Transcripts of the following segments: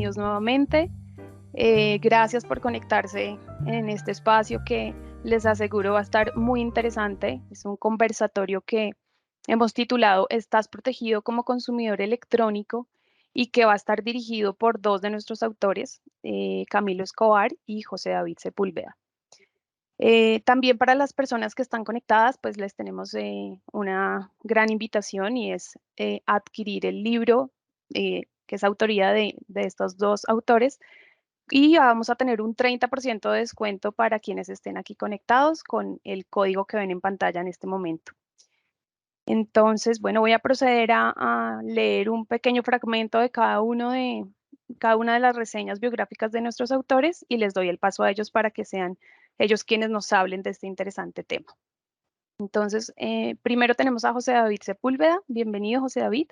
bienvenidos nuevamente. Gracias por conectarse en este espacio que les aseguro va a estar muy interesante. Es un conversatorio que hemos titulado ¿Estás protegido como consumidor electrónico? Y que va a estar dirigido por dos de nuestros autores, Camilo Escobar y José David Sepúlveda. También para las personas que están conectadas, pues les tenemos una gran invitación y es adquirir el libro que es autoría de estos dos autores y vamos a tener un 30% de descuento para quienes estén aquí conectados con el código que ven en pantalla en este momento. Entonces, bueno, voy a proceder a leer un pequeño fragmento de cada una de las reseñas biográficas de nuestros autores y les doy el paso a ellos para que sean ellos quienes nos hablen de este interesante tema. Entonces, primero tenemos a José David Sepúlveda. Bienvenido, José David.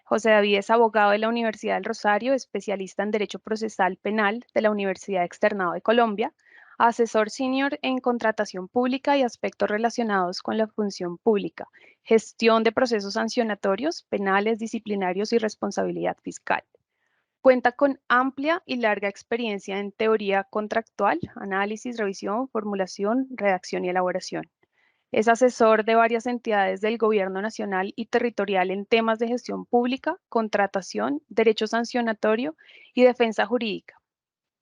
José David es abogado de la Universidad del Rosario, especialista en Derecho Procesal Penal de la Universidad Externado de Colombia, asesor senior en contratación pública y aspectos relacionados con la función pública, gestión de procesos sancionatorios, penales, disciplinarios y responsabilidad fiscal. Cuenta con amplia y larga experiencia en teoría contractual, análisis, revisión, formulación, redacción y elaboración. Es asesor de varias entidades del Gobierno nacional y territorial en temas de gestión pública, contratación, derecho sancionatorio y defensa jurídica.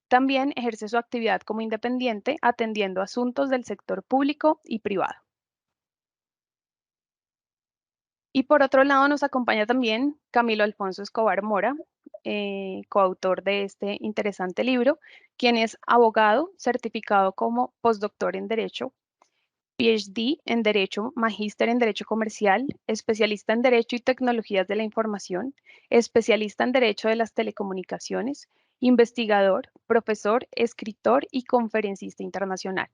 También ejerce su actividad como independiente atendiendo asuntos del sector público y privado. Y por otro lado nos acompaña también Camilo Alfonso Escobar Mora, coautor de este interesante libro, quien es abogado certificado como postdoctor en Derecho, PhD en Derecho, Magíster en Derecho Comercial, especialista en Derecho y Tecnologías de la Información, especialista en Derecho de las Telecomunicaciones, investigador, profesor, escritor y conferencista internacional.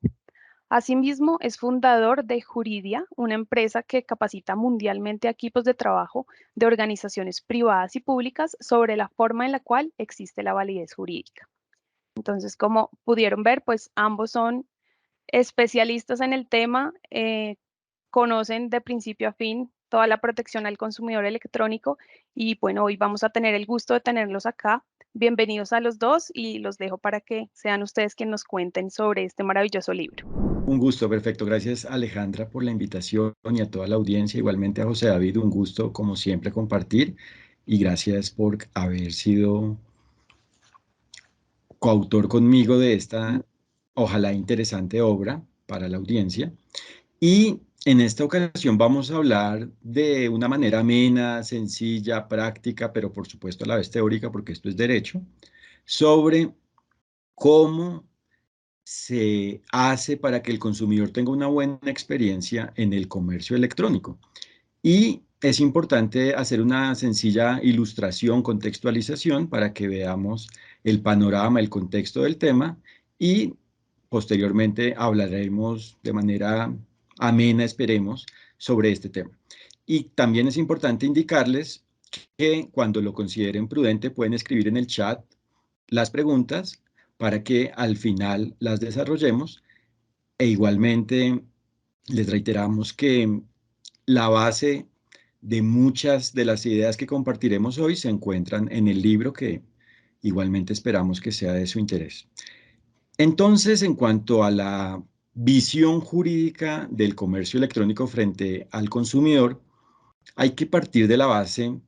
Asimismo, es fundador de Juridia, una empresa que capacita mundialmente a equipos de trabajo de organizaciones privadas y públicas sobre la forma en la cual existe la validez jurídica. Entonces, como pudieron ver, pues ambos son especialistas en el tema, conocen de principio a fin toda la protección al consumidor electrónico y bueno, hoy vamos a tener el gusto de tenerlos acá. Bienvenidos a los dos y los dejo para que sean ustedes quienes nos cuenten sobre este maravilloso libro. Un gusto, perfecto. Gracias, Alejandra, por la invitación y a toda la audiencia. Igualmente a José David, un gusto, como siempre, compartir. Y gracias por haber sido coautor conmigo de esta, ojalá interesante obra para la audiencia. Y en esta ocasión vamos a hablar de una manera amena, sencilla, práctica, pero por supuesto a la vez teórica, porque esto es derecho, sobre cómo se hace para que el consumidor tenga una buena experiencia en el comercio electrónico. Y es importante hacer una sencilla ilustración, contextualización, para que veamos el panorama, el contexto del tema y posteriormente hablaremos de manera amena, esperemos, sobre este tema. Y también es importante indicarles que cuando lo consideren prudente pueden escribir en el chat las preguntas para que al final las desarrollemos e igualmente les reiteramos que la base de muchas de las ideas que compartiremos hoy se encuentran en el libro que igualmente esperamos que sea de su interés. Entonces, en cuanto a la visión jurídica del comercio electrónico frente al consumidor, hay que partir de la base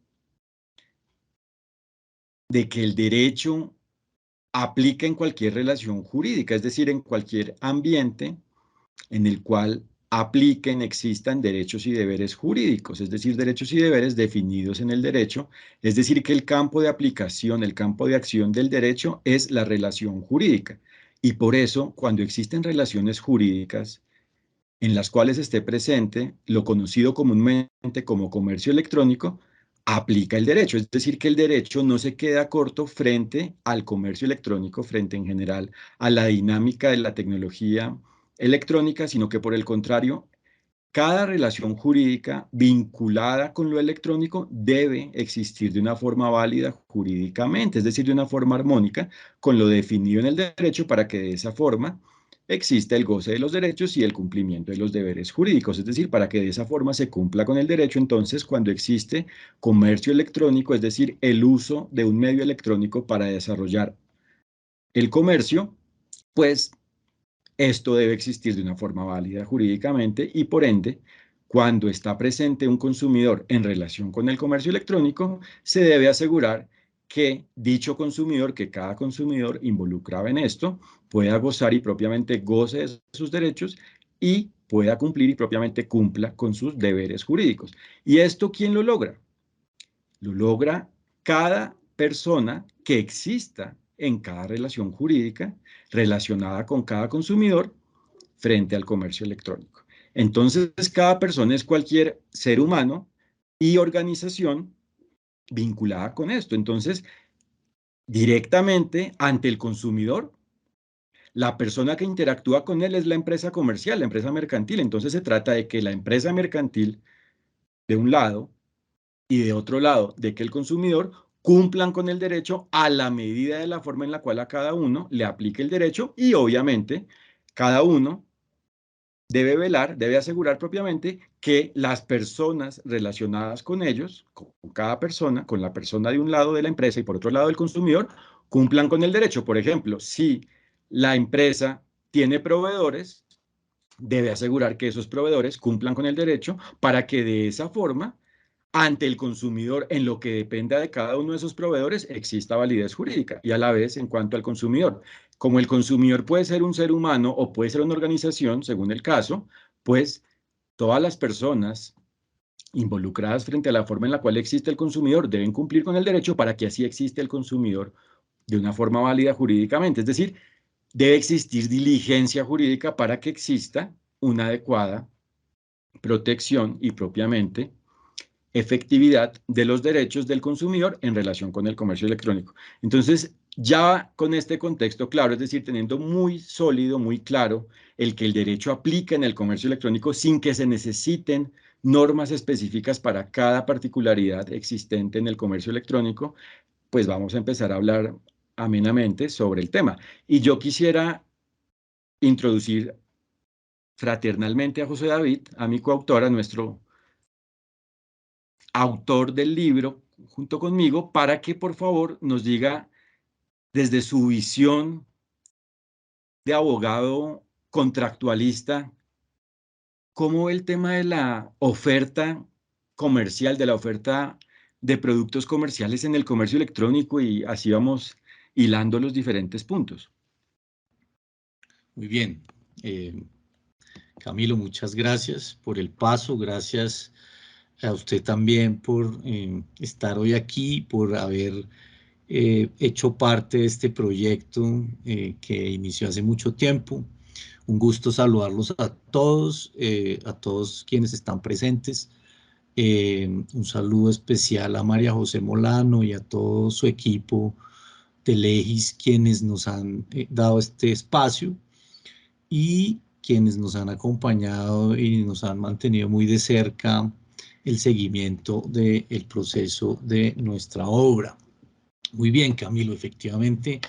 de que el derecho aplica en cualquier relación jurídica, es decir, en cualquier ambiente en el cual apliquen, existan derechos y deberes jurídicos, es decir, derechos y deberes definidos en el derecho, es decir, que el campo de aplicación, el campo de acción del derecho es la relación jurídica. Y por eso, cuando existen relaciones jurídicas en las cuales esté presente lo conocido comúnmente como comercio electrónico, aplica el derecho. Es decir, que el derecho no se queda corto frente al comercio electrónico, frente en general a la dinámica de la tecnología electrónica, sino que por el contrario, cada relación jurídica vinculada con lo electrónico debe existir de una forma válida jurídicamente, es decir, de una forma armónica con lo definido en el derecho para que de esa forma existe el goce de los derechos y el cumplimiento de los deberes jurídicos. Es decir, para que de esa forma se cumpla con el derecho, entonces cuando existe comercio electrónico, es decir, el uso de un medio electrónico para desarrollar el comercio, pues esto debe existir de una forma válida jurídicamente y por ende, cuando está presente un consumidor en relación con el comercio electrónico, se debe asegurar que dicho consumidor, que cada consumidor involucrado en esto, pueda gozar y propiamente goce de sus derechos y pueda cumplir y propiamente cumpla con sus deberes jurídicos. ¿Y esto quién lo logra? Lo logra cada persona que exista en cada relación jurídica relacionada con cada consumidor frente al comercio electrónico. Entonces, cada persona es cualquier ser humano y organización vinculada con esto. Entonces, directamente ante el consumidor, la persona que interactúa con él es la empresa comercial, la empresa mercantil. Entonces, se trata de que la empresa mercantil, de un lado, y de otro lado, de que el consumidor cumplan con el derecho a la medida de la forma en la cual a cada uno le aplique el derecho y obviamente cada uno debe velar, debe asegurar propiamente que las personas relacionadas con ellos, con cada persona, con la persona de un lado de la empresa y por otro lado del consumidor, cumplan con el derecho. Por ejemplo, si la empresa tiene proveedores, debe asegurar que esos proveedores cumplan con el derecho para que de esa forma ante el consumidor, en lo que dependa de cada uno de esos proveedores, exista validez jurídica. Y a la vez, en cuanto al consumidor, como el consumidor puede ser un ser humano o puede ser una organización, según el caso, pues todas las personas involucradas frente a la forma en la cual existe el consumidor deben cumplir con el derecho para que así existe el consumidor de una forma válida jurídicamente. Es decir, debe existir diligencia jurídica para que exista una adecuada protección y propiamente efectividad de los derechos del consumidor en relación con el comercio electrónico. Entonces, ya con este contexto claro, es decir, teniendo muy sólido, muy claro el que el derecho aplica en el comercio electrónico sin que se necesiten normas específicas para cada particularidad existente en el comercio electrónico, pues vamos a empezar a hablar amenamente sobre el tema. Y yo quisiera introducir fraternalmente a José David, a mi coautor, a nuestro autor del libro, junto conmigo, para que por favor nos diga desde su visión de abogado contractualista, cómo ve el tema de la oferta comercial, de la oferta de productos comerciales en el comercio electrónico y así vamos hilando los diferentes puntos. Muy bien. Camilo, muchas gracias por el paso, gracias a usted también por estar hoy aquí, por haber hecho parte de este proyecto que inició hace mucho tiempo. Un gusto saludarlos a todos quienes están presentes. Un saludo especial a María José Molano y a todo su equipo de Legis, quienes nos han dado este espacio y quienes nos han acompañado y nos han mantenido muy de cerca el seguimiento del proceso de nuestra obra. Muy bien, Camilo, efectivamente,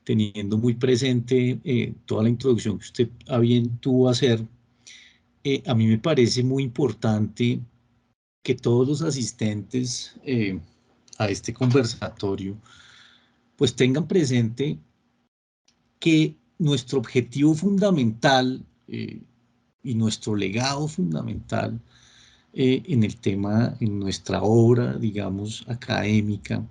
teniendo muy presente toda la introducción que usted a bien tuvo a hacer, a mí me parece muy importante que todos los asistentes a este conversatorio pues tengan presente que nuestro objetivo fundamental y nuestro legado fundamental en el tema, en nuestra obra, digamos, académica,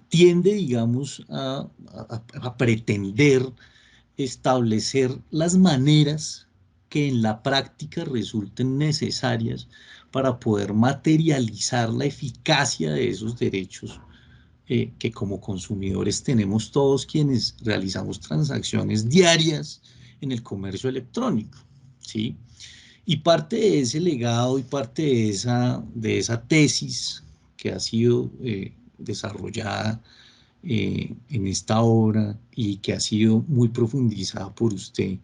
tiende, digamos, a pretender establecer las maneras que en la práctica resulten necesarias para poder materializar la eficacia de esos derechos que como consumidores tenemos todos quienes realizamos transacciones diarias en el comercio electrónico, ¿sí? Y parte de ese legado y parte de esa tesis que ha sido desarrollada en esta obra y que ha sido muy profundizada por usted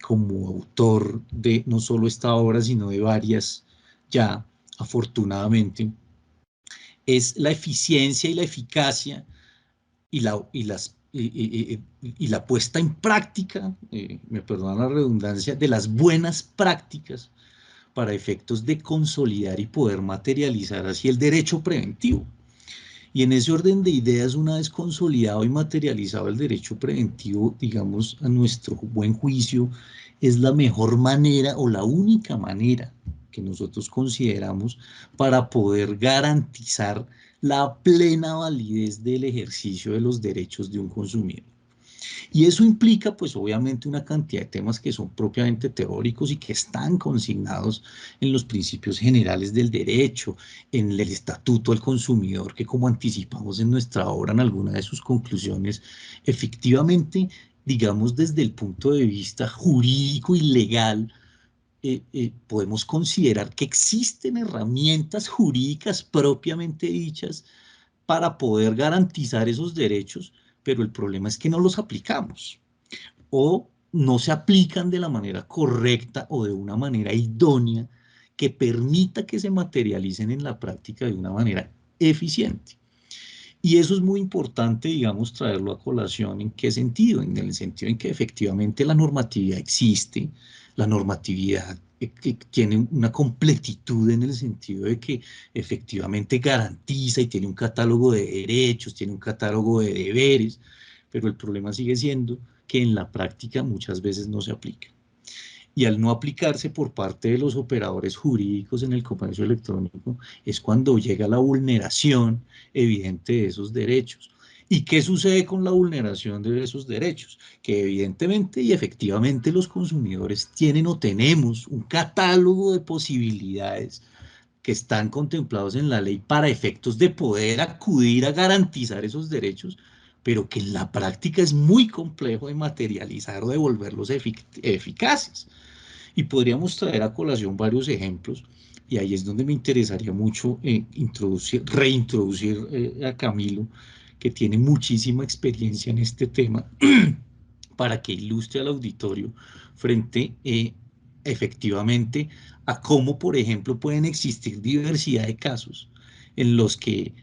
como autor de no solo esta obra, sino de varias ya, afortunadamente, es la eficiencia y la eficacia y las y la puesta en práctica, me perdonan la redundancia, de las buenas prácticas para efectos de consolidar y poder materializar así el derecho preventivo. Y en ese orden de ideas, una vez consolidado y materializado el derecho preventivo, digamos, a nuestro buen juicio, es la mejor manera o la única manera que nosotros consideramos para poder garantizar la plena validez del ejercicio de los derechos de un consumidor. Y eso implica, pues obviamente, una cantidad de temas que son propiamente teóricos y que están consignados en los principios generales del derecho, en el Estatuto del Consumidor, que como anticipamos en nuestra obra, en alguna de sus conclusiones, efectivamente, digamos, desde el punto de vista jurídico y legal, podemos considerar que existen herramientas jurídicas propiamente dichas para poder garantizar esos derechos, pero el problema es que no los aplicamos o no se aplican de la manera correcta o de una manera idónea que permita que se materialicen en la práctica de una manera eficiente. Y eso es muy importante, digamos, traerlo a colación. ¿En qué sentido? En el sentido en que efectivamente la normatividad existe, la normatividad que tiene una completitud en el sentido de que efectivamente garantiza y tiene un catálogo de derechos, tiene un catálogo de deberes, pero el problema sigue siendo que en la práctica muchas veces no se aplica. Y al no aplicarse por parte de los operadores jurídicos en el comercio electrónico, es cuando llega la vulneración evidente de esos derechos. ¿Y qué sucede con la vulneración de esos derechos? Que evidentemente y efectivamente los consumidores tienen o tenemos un catálogo de posibilidades que están contemplados en la ley para efectos de poder acudir a garantizar esos derechos, pero que en la práctica es muy complejo de materializar o de volverlos eficaces. Y podríamos traer a colación varios ejemplos, y ahí es donde me interesaría mucho reintroducir a Camilo, que tiene muchísima experiencia en este tema, para que ilustre al auditorio frente efectivamente a cómo, por ejemplo, pueden existir diversidad de casos en los que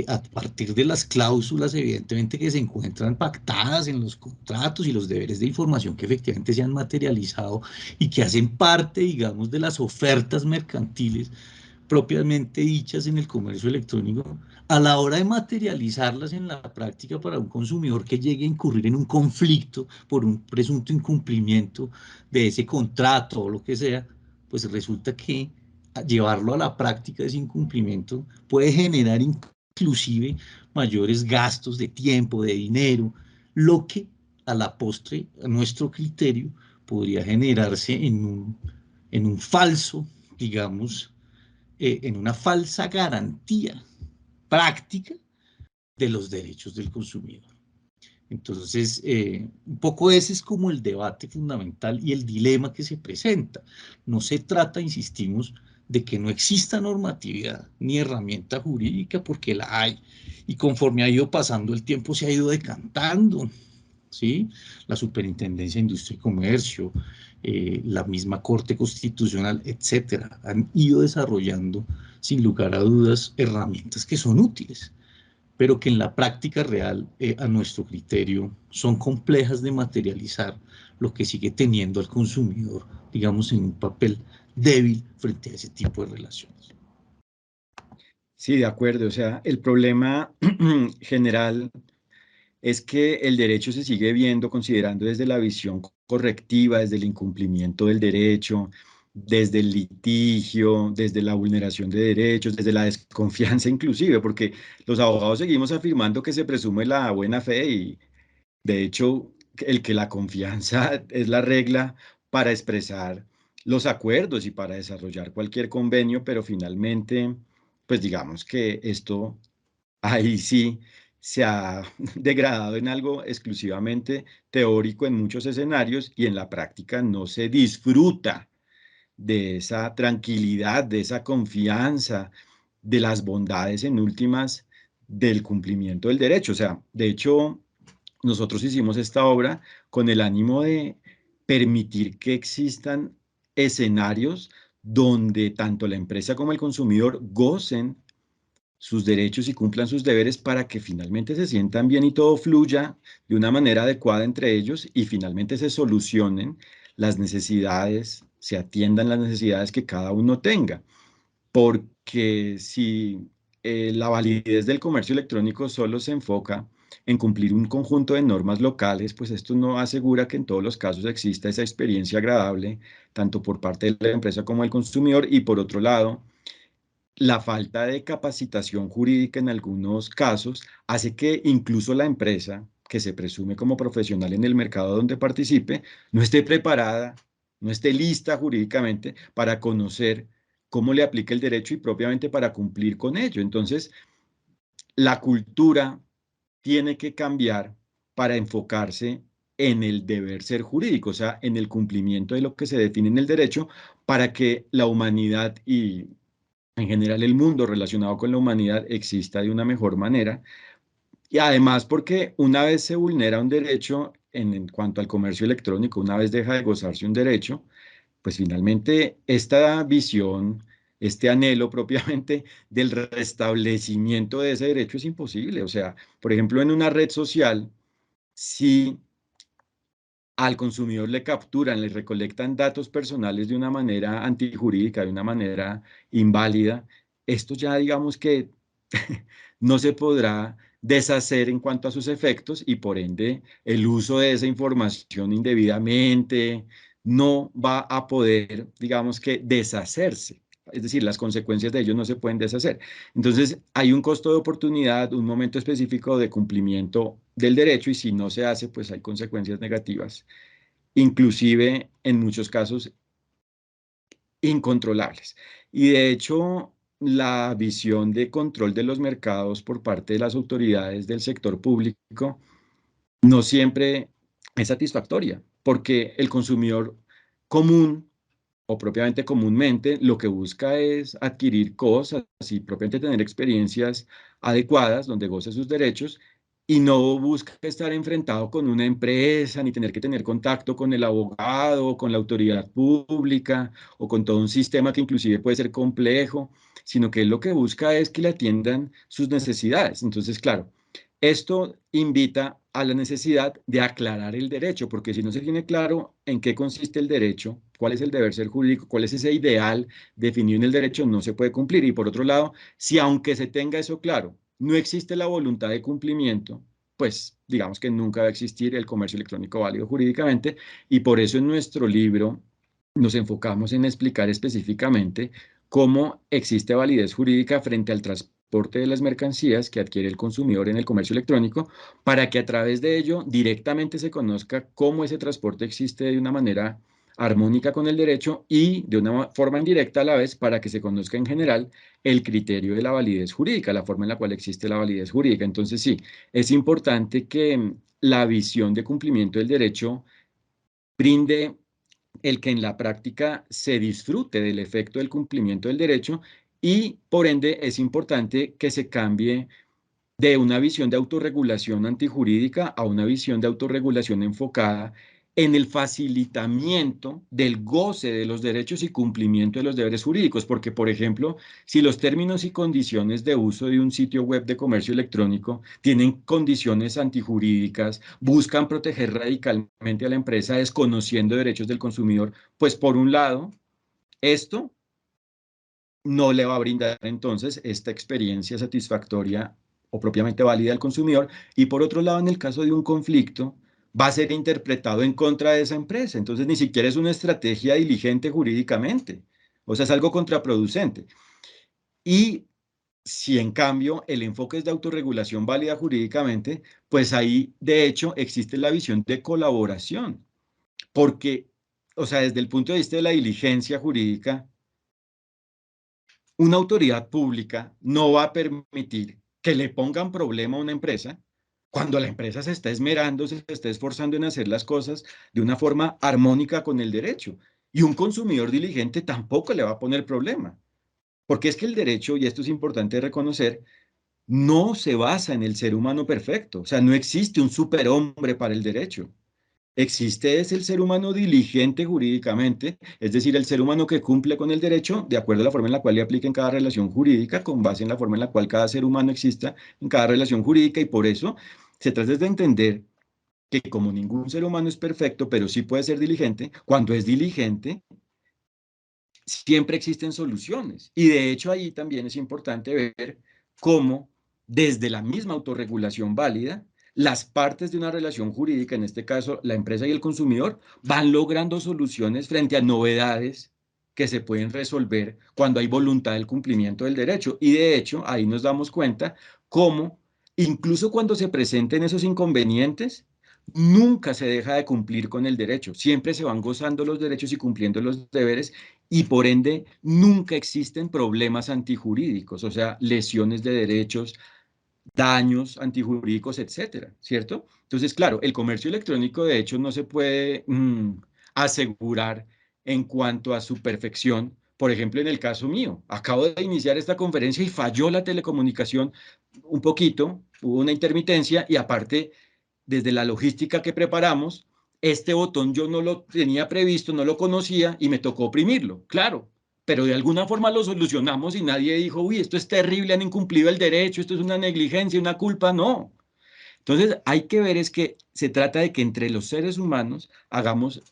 a partir de las cláusulas, evidentemente, que se encuentran pactadas en los contratos y los deberes de información que efectivamente se han materializado y que hacen parte, digamos, de las ofertas mercantiles propiamente dichas en el comercio electrónico, a la hora de materializarlas en la práctica para un consumidor que llegue a incurrir en un conflicto por un presunto incumplimiento de ese contrato o lo que sea, pues resulta que llevarlo a la práctica de ese incumplimiento puede generar inclusive mayores gastos de tiempo, de dinero, lo que a la postre, a nuestro criterio, podría generarse en un falso, digamos, en una falsa garantía práctica de los derechos del consumidor. Entonces, un poco ese es como el debate fundamental y el dilema que se presenta. No se trata, insistimos, de que no exista normatividad ni herramienta jurídica, porque la hay, y conforme ha ido pasando el tiempo se ha ido decantando, ¿sí? La Superintendencia de Industria y Comercio, la misma Corte Constitucional, etcétera, han ido desarrollando, sin lugar a dudas, herramientas que son útiles, pero que en la práctica real, a nuestro criterio, son complejas de materializar, lo que sigue teniendo al consumidor, digamos, en un papel débil frente a ese tipo de relaciones. Sí, de acuerdo. O sea, el problema general es que el derecho se sigue viendo, considerando desde la visión correctiva, desde el incumplimiento del derecho, desde el litigio, desde la vulneración de derechos, desde la desconfianza inclusive, porque los abogados seguimos afirmando que se presume la buena fe y de hecho el que la confianza es la regla para expresar los acuerdos y para desarrollar cualquier convenio, pero finalmente, pues digamos que esto ahí sí se ha degradado en algo exclusivamente teórico en muchos escenarios y en la práctica no se disfruta de esa tranquilidad, de esa confianza, de las bondades en últimas del cumplimiento del derecho. O sea, de hecho, nosotros hicimos esta obra con el ánimo de permitir que existan escenarios donde tanto la empresa como el consumidor gocen sus derechos y cumplan sus deberes para que finalmente se sientan bien y todo fluya de una manera adecuada entre ellos y finalmente se solucionen las necesidades, se atiendan las necesidades que cada uno tenga. Porque si la validez del comercio electrónico solo se enfoca en cumplir un conjunto de normas locales, pues esto no asegura que en todos los casos exista esa experiencia agradable, tanto por parte de la empresa como del consumidor, y por otro lado, la falta de capacitación jurídica en algunos casos hace que incluso la empresa, que se presume como profesional en el mercado donde participe, no esté preparada, no esté lista jurídicamente para conocer cómo le aplica el derecho y propiamente para cumplir con ello. Entonces, la cultura tiene que cambiar para enfocarse en el deber ser jurídico, o sea, en el cumplimiento de lo que se define en el derecho, para que la humanidad y en general el mundo relacionado con la humanidad exista de una mejor manera. Y además porque una vez se vulnera un derecho en cuanto al comercio electrónico, una vez deja de gozarse un derecho, pues finalmente esta visión, este anhelo propiamente del restablecimiento de ese derecho es imposible. O sea, por ejemplo, en una red social, si al consumidor le capturan, le recolectan datos personales de una manera antijurídica, de una manera inválida, esto ya digamos que no se podrá deshacer en cuanto a sus efectos y por ende el uso de esa información indebidamente no va a poder, digamos que, deshacerse. Es decir, las consecuencias de ello no se pueden deshacer. Entonces, hay un costo de oportunidad, un momento específico de cumplimiento del derecho y si no se hace, pues hay consecuencias negativas, inclusive en muchos casos incontrolables. Y de hecho, la visión de control de los mercados por parte de las autoridades del sector público no siempre es satisfactoria, porque el consumidor común o propiamente comúnmente lo que busca es adquirir cosas y propiamente tener experiencias adecuadas donde goce sus derechos y no busca estar enfrentado con una empresa ni tener que tener contacto con el abogado, con la autoridad pública o con todo un sistema que inclusive puede ser complejo, sino que él lo que busca es que le atiendan sus necesidades. Entonces, claro, esto invita a la necesidad de aclarar el derecho, porque si no se tiene claro en qué consiste el derecho, cuál es el deber ser jurídico, cuál es ese ideal definido en el derecho, no se puede cumplir. Y por otro lado, si aunque se tenga eso claro, no existe la voluntad de cumplimiento, pues digamos que nunca va a existir el comercio electrónico válido jurídicamente. Y por eso en nuestro libro nos enfocamos en explicar específicamente cómo existe validez jurídica frente al transporte de las mercancías que adquiere el consumidor en el comercio electrónico, para que a través de ello directamente se conozca cómo ese transporte existe de una manera armónica con el derecho y de una forma indirecta a la vez para que se conozca en general el criterio de la validez jurídica, la forma en la cual existe la validez jurídica. Entonces sí, es importante que la visión de cumplimiento del derecho brinde el que en la práctica se disfrute del efecto del cumplimiento del derecho y por ende es importante que se cambie de una visión de autorregulación antijurídica a una visión de autorregulación enfocada en el facilitamiento del goce de los derechos y cumplimiento de los deberes jurídicos, porque, por ejemplo, si los términos y condiciones de uso de un sitio web de comercio electrónico tienen condiciones antijurídicas, buscan proteger radicalmente a la empresa desconociendo derechos del consumidor, pues por un lado, esto no le va a brindar entonces esta experiencia satisfactoria o propiamente válida al consumidor. Y por otro lado, en el caso de un conflicto, va a ser interpretado en contra de esa empresa. Entonces, ni siquiera es una estrategia diligente jurídicamente. O sea, es algo contraproducente. Y si en cambio el enfoque es de autorregulación válida jurídicamente, pues ahí de hecho existe la visión de colaboración. Porque, o sea, desde el punto de vista de la diligencia jurídica, una autoridad pública no va a permitir que le pongan problema a una empresa cuando la empresa se está esmerando, se está esforzando en hacer las cosas de una forma armónica con el derecho. Y un consumidor diligente tampoco le va a poner problema. Porque es que el derecho, y esto es importante reconocer, no se basa en el ser humano perfecto. O sea, no existe un superhombre para el derecho. Existe es el ser humano diligente jurídicamente, es decir, el ser humano que cumple con el derecho de acuerdo a la forma en la cual le aplica en cada relación jurídica, con base en la forma en la cual cada ser humano exista en cada relación jurídica, y por eso se trata de entender que como ningún ser humano es perfecto, pero sí puede ser diligente, cuando es diligente, siempre existen soluciones. Y de hecho ahí también es importante ver cómo desde la misma autorregulación válida, las partes de una relación jurídica, en este caso la empresa y el consumidor, van logrando soluciones frente a novedades que se pueden resolver cuando hay voluntad del cumplimiento del derecho. Y de hecho ahí nos damos cuenta cómo incluso cuando se presenten esos inconvenientes, nunca se deja de cumplir con el derecho, siempre se van gozando los derechos y cumpliendo los deberes, y por ende nunca existen problemas antijurídicos, o sea, lesiones de derechos, daños antijurídicos, etcétera, ¿cierto? Entonces, claro, el comercio electrónico de hecho no se puede asegurar en cuanto a su perfección. Por ejemplo, en el caso mío, acabo de iniciar esta conferencia y falló la telecomunicación un poquito, hubo una intermitencia y aparte desde la logística que preparamos, este botón yo no lo tenía previsto, no lo conocía y me tocó oprimirlo, claro, pero de alguna forma lo solucionamos y nadie dijo, uy, esto es terrible, han incumplido el derecho, esto es una negligencia, una culpa, no. Entonces hay que ver es que se trata de que entre los seres humanos hagamos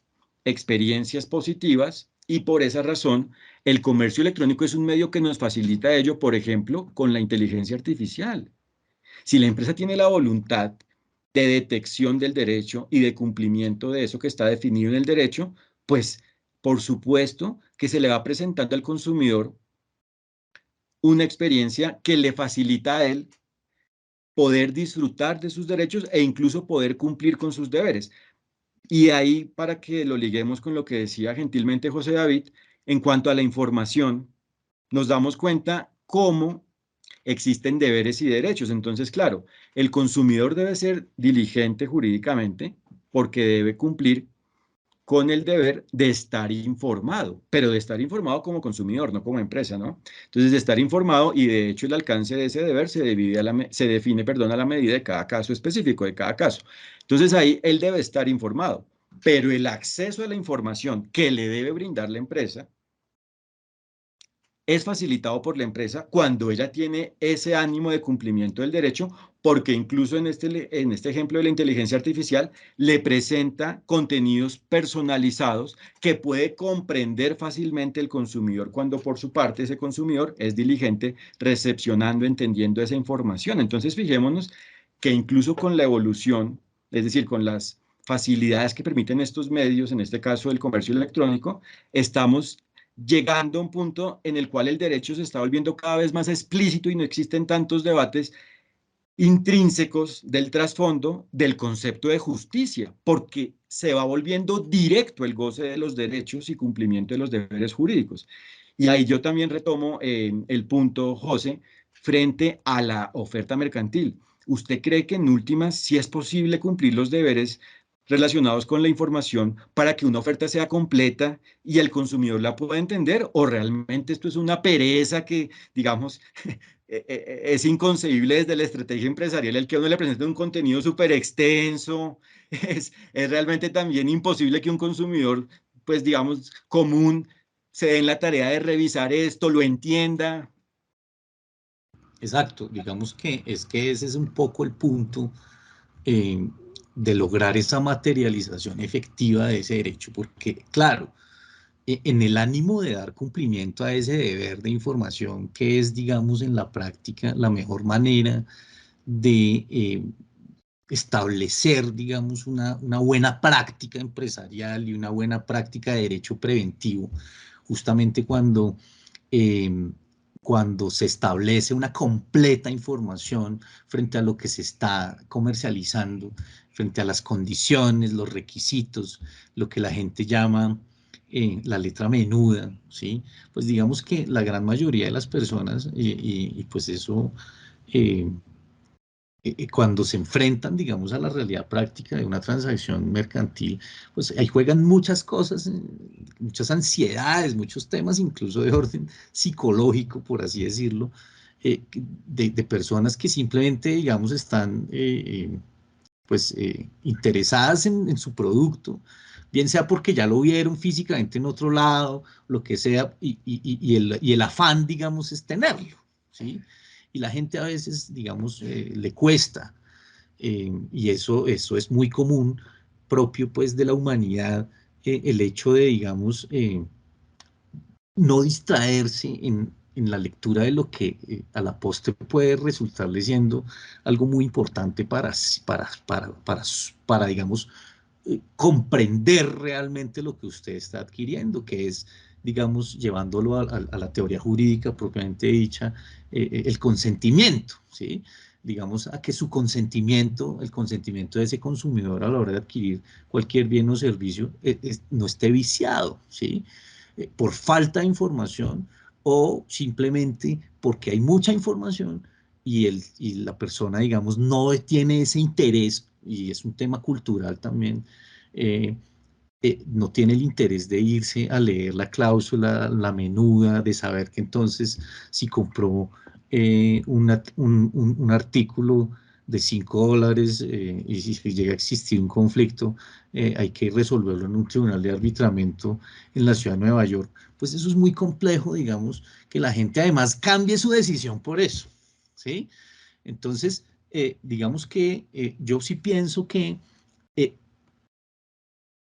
experiencias positivas y por esa razón el comercio electrónico es un medio que nos facilita ello, por ejemplo, con la inteligencia artificial. Si la empresa tiene la voluntad de detección del derecho y de cumplimiento de eso que está definido en el derecho, pues por supuesto que se le va presentando al consumidor una experiencia que le facilita a él poder disfrutar de sus derechos e incluso poder cumplir con sus deberes. Y ahí, para que lo liguemos con lo que decía gentilmente José David, en cuanto a la información, nos damos cuenta cómo existen deberes y derechos. Entonces, claro, el consumidor debe ser diligente jurídicamente porque debe cumplir con el deber de estar informado, pero de estar informado como consumidor, no como empresa, ¿no? Entonces, de estar informado y de hecho el alcance de ese deber se define, perdón, a la medida de cada caso específico, de cada caso. Entonces, ahí él debe estar informado, pero el acceso a la información que le debe brindar la empresa es facilitado por la empresa cuando ella tiene ese ánimo de cumplimiento del derecho, porque incluso en este ejemplo de la inteligencia artificial le presenta contenidos personalizados que puede comprender fácilmente el consumidor cuando por su parte ese consumidor es diligente recepcionando, entendiendo esa información. Entonces fijémonos que incluso con la evolución, es decir, con las facilidades que permiten estos medios, en este caso el comercio electrónico, estamos llegando a un punto en el cual el derecho se está volviendo cada vez más explícito y no existen tantos debates intrínsecos del trasfondo del concepto de justicia, porque se va volviendo directo el goce de los derechos y cumplimiento de los deberes jurídicos. Y ahí yo también retomo el punto, José, frente a la oferta mercantil. ¿Usted cree que en últimas sí es posible cumplir los deberes relacionados con la información para que una oferta sea completa y el consumidor la pueda entender? ¿O realmente esto es una pereza que, digamos, es inconcebible desde la estrategia empresarial el que a uno le presente un contenido súper extenso? Es realmente también imposible que un consumidor, pues digamos, común, se dé en la tarea de revisar esto, lo entienda. Exacto, digamos que ese es un poco el punto eh, de lograr esa materialización efectiva de ese derecho, porque claro, en el ánimo de dar cumplimiento a ese deber de información, que es, digamos, en la práctica la mejor manera de establecer, digamos, una buena práctica empresarial y una buena práctica de derecho preventivo, justamente eh, cuando se establece una completa información frente a lo que se está comercializando, frente a las condiciones, los requisitos, lo que la gente llama la letra menuda, ¿sí? Pues digamos que la gran mayoría de las personas, y pues eso, eh, cuando se enfrentan, digamos, a la realidad práctica de una transacción mercantil, pues ahí juegan muchas cosas, muchas ansiedades, muchos temas, incluso de orden psicológico, por así decirlo, de personas que simplemente, digamos, están pues, interesadas en su producto, bien sea porque ya lo vieron físicamente en otro lado, lo que sea, y el afán, digamos, es tenerlo, ¿sí? Y la gente a veces, digamos, le cuesta, y eso es muy común, propio, pues, de la humanidad, el hecho de, digamos, no distraerse en la lectura de lo que a la postre puede resultarle siendo algo muy importante para digamos, comprender realmente lo que usted está adquiriendo, que es, digamos, llevándolo a la teoría jurídica propiamente dicha, el consentimiento, ¿sí? Digamos, a que su consentimiento, el consentimiento de ese consumidor a la hora de adquirir cualquier bien o servicio, no esté viciado, ¿sí? Por falta de información o simplemente porque hay mucha información y la persona, digamos, no tiene ese interés, y es un tema cultural también, eh, no tiene el interés de irse a leer la cláusula, la menuda, de saber que entonces si compró un artículo de $5 y si llega a existir un conflicto, hay que resolverlo en un tribunal de arbitramiento en la ciudad de Nueva York, pues eso es muy complejo, digamos, que la gente además cambie su decisión por eso, ¿sí? Entonces, digamos que yo sí pienso que eh,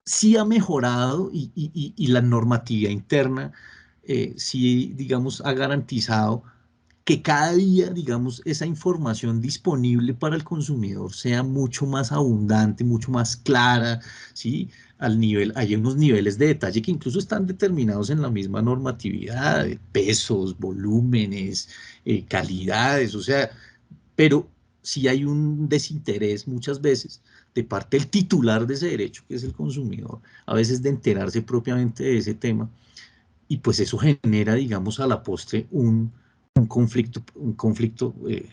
sí ha mejorado y la normatividad interna sí, digamos, ha garantizado que cada día, digamos, esa información disponible para el consumidor sea mucho más abundante, mucho más clara, ¿sí? Al nivel, hay unos niveles de detalle que incluso están determinados en la misma normatividad, de pesos, volúmenes, calidades, o sea, pero sí hay un desinterés muchas veces de parte del titular de ese derecho, que es el consumidor, a veces de enterarse propiamente de ese tema, y pues eso genera, digamos, a la postre un conflicto eh,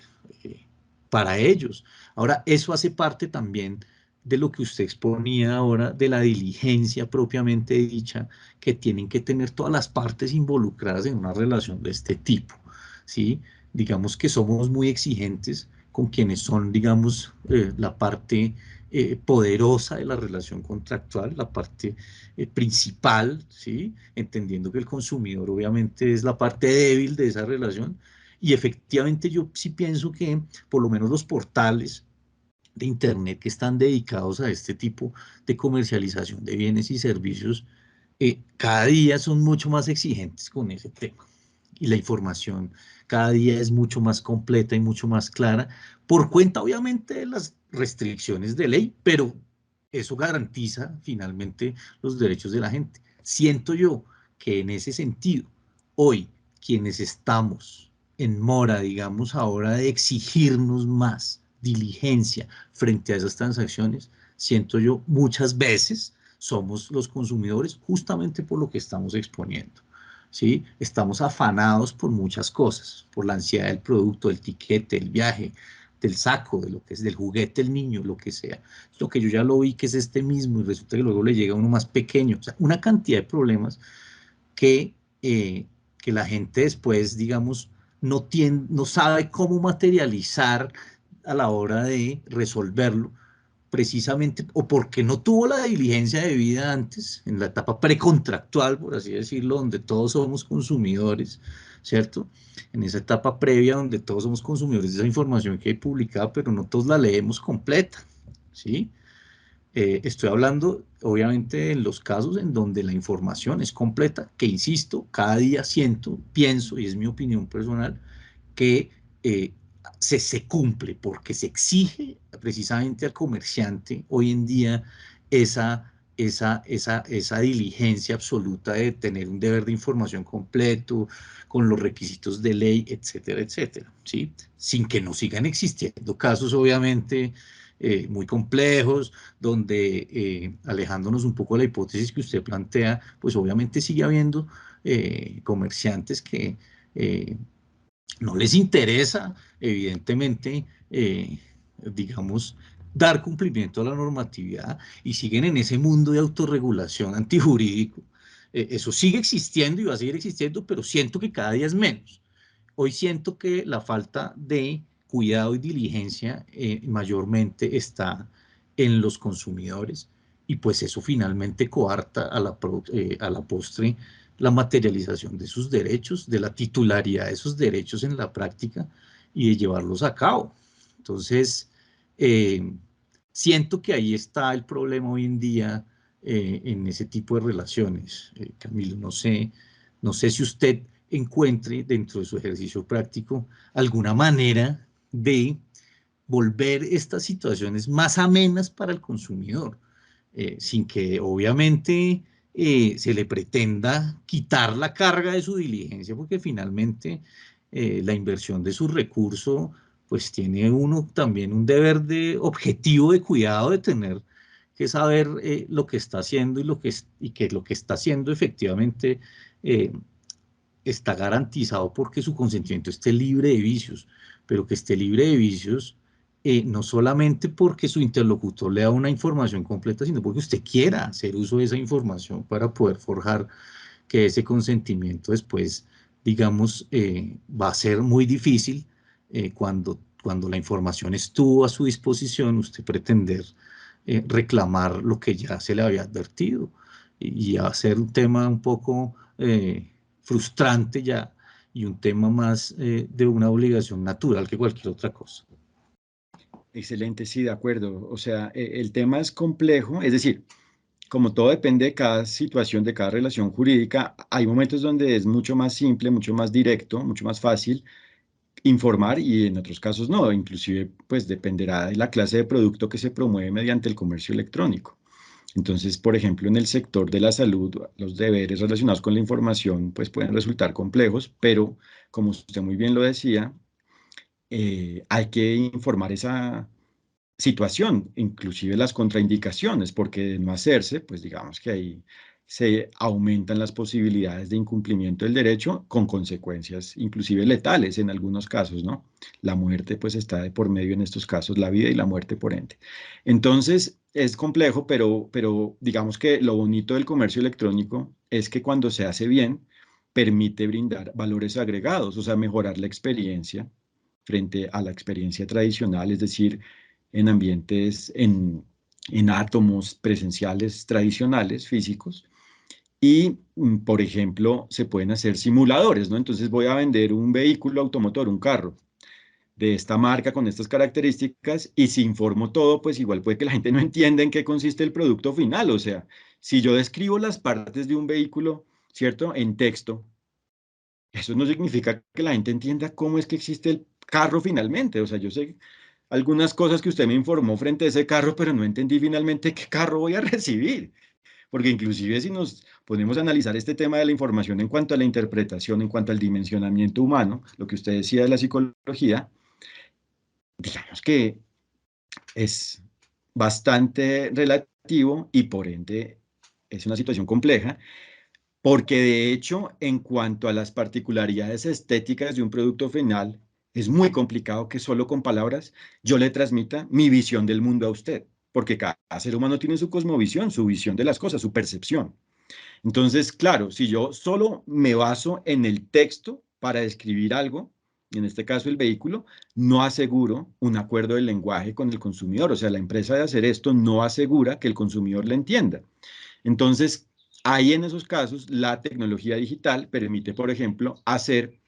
para ellos. Ahora, eso hace parte también de lo que usted exponía ahora, de la diligencia propiamente dicha, que tienen que tener todas las partes involucradas en una relación de este tipo, ¿sí? Digamos que somos muy exigentes con quienes son, digamos, la parte poderosa de la relación contractual, la parte principal, ¿sí? Entendiendo que el consumidor obviamente es la parte débil de esa relación. Y efectivamente yo sí pienso que por lo menos los portales de Internet que están dedicados a este tipo de comercialización de bienes y servicios, cada día son mucho más exigentes con ese tema. Y la información cada día es mucho más completa y mucho más clara, por cuenta obviamente de las restricciones de ley, pero eso garantiza finalmente los derechos de la gente. Siento yo que en ese sentido, hoy quienes estamos en mora, digamos, ahora de exigirnos más diligencia frente a esas transacciones, siento yo muchas veces somos los consumidores justamente por lo que estamos exponiendo. ¿Sí? Estamos afanados por muchas cosas, por la ansiedad del producto, del tiquete, del viaje, del saco, de lo que es, del juguete del niño, lo que sea. Lo que yo ya lo vi que es este mismo y resulta que luego le llega a uno más pequeño. O sea, una cantidad de problemas que, que la gente después, digamos, no sabe cómo materializar a la hora de resolverlo, precisamente, o porque no tuvo la diligencia debida antes, en la etapa precontractual, por así decirlo, donde todos somos consumidores, ¿cierto? En esa etapa previa donde todos somos consumidores de esa información que hay publicada, pero no todos la leemos completa, ¿sí? Estoy hablando, obviamente, en los casos en donde la información es completa, que insisto, cada día siento, pienso, y es mi opinión personal, que se cumple porque se exige precisamente al comerciante hoy en día esa diligencia absoluta de tener un deber de información completo, con los requisitos de ley, etcétera, etcétera, ¿sí? Sin que no sigan existiendo casos, obviamente, muy complejos, donde, alejándonos un poco de la hipótesis que usted plantea, pues obviamente sigue habiendo comerciantes que no les interesa, evidentemente, digamos, dar cumplimiento a la normatividad y siguen en ese mundo de autorregulación antijurídico. Eso sigue existiendo y va a seguir existiendo, pero siento que cada día es menos. Hoy siento que la falta de cuidado y diligencia mayormente está en los consumidores, y pues eso finalmente coarta a la postre la materialización de sus derechos, de la titularidad de esos derechos en la práctica y de llevarlos a cabo. Entonces, siento que ahí está el problema hoy en día en ese tipo de relaciones. Camilo, no sé si usted encuentre dentro de su ejercicio práctico alguna manera de volver estas situaciones más amenas para el consumidor, sin que obviamente se le pretenda quitar la carga de su diligencia, porque finalmente la inversión de su recurso, pues tiene uno también un deber de objetivo de cuidado de tener que saber lo que está haciendo y que lo que está haciendo efectivamente está garantizado porque su consentimiento esté libre de vicios, pero que esté libre de vicios no solamente porque su interlocutor le da una información completa, sino porque usted quiera hacer uso de esa información para poder forjar que ese consentimiento después, digamos, va a ser muy difícil cuando la información estuvo a su disposición, usted pretender reclamar lo que ya se le había advertido y a ser un tema un poco frustrante ya y un tema más de una obligación natural que cualquier otra cosa. Excelente, sí, de acuerdo. O sea, el tema es complejo, es decir, como todo depende de cada situación, de cada relación jurídica, hay momentos donde es mucho más simple, mucho más directo, mucho más fácil informar y en otros casos no. Inclusive, pues dependerá de la clase de producto que se promueve mediante el comercio electrónico. Entonces, por ejemplo, en el sector de la salud, los deberes relacionados con la información, pues pueden resultar complejos, pero como usted muy bien lo decía, hay que informar esa situación, inclusive las contraindicaciones, porque de no hacerse, pues digamos que ahí se aumentan las posibilidades de incumplimiento del derecho con consecuencias inclusive letales en algunos casos, ¿no? La muerte pues está de por medio en estos casos, la vida y la muerte por ende. Entonces es complejo, pero digamos que lo bonito del comercio electrónico es que cuando se hace bien, permite brindar valores agregados, o sea, mejorar la experiencia frente a la experiencia tradicional, es decir, en ambientes, en átomos presenciales tradicionales, físicos. Y, por ejemplo, se pueden hacer simuladores, ¿no? Entonces voy a vender un vehículo automotor, un carro de esta marca con estas características y si informo todo, pues igual puede que la gente no entienda en qué consiste el producto final. O sea, si yo describo las partes de un vehículo, ¿cierto? En texto, eso no significa que la gente entienda cómo es que existe el carro finalmente. O sea, yo sé algunas cosas que usted me informó frente a ese carro, pero no entendí finalmente qué carro voy a recibir. Porque inclusive si nos ponemos a analizar este tema de la información en cuanto a la interpretación, en cuanto al dimensionamiento humano, lo que usted decía de la psicología, digamos que es bastante relativo y por ende es una situación compleja, porque de hecho, en cuanto a las particularidades estéticas de un producto final, es muy complicado que solo con palabras yo le transmita mi visión del mundo a usted, porque cada ser humano tiene su cosmovisión, su visión de las cosas, su percepción. Entonces, claro, si yo solo me baso en el texto para describir algo, y en este caso el vehículo, no aseguro un acuerdo del lenguaje con el consumidor. O sea, la empresa de hacer esto no asegura que el consumidor le entienda. Entonces, ahí en esos casos, la tecnología digital permite, por ejemplo, hacer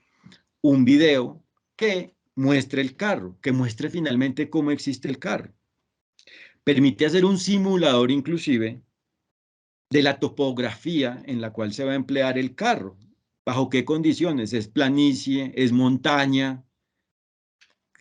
un video que muestre el carro, que muestre finalmente cómo existe el carro. Permite hacer un simulador inclusive de la topografía en la cual se va a emplear el carro. ¿Bajo qué condiciones? ¿Es planicie? ¿Es montaña?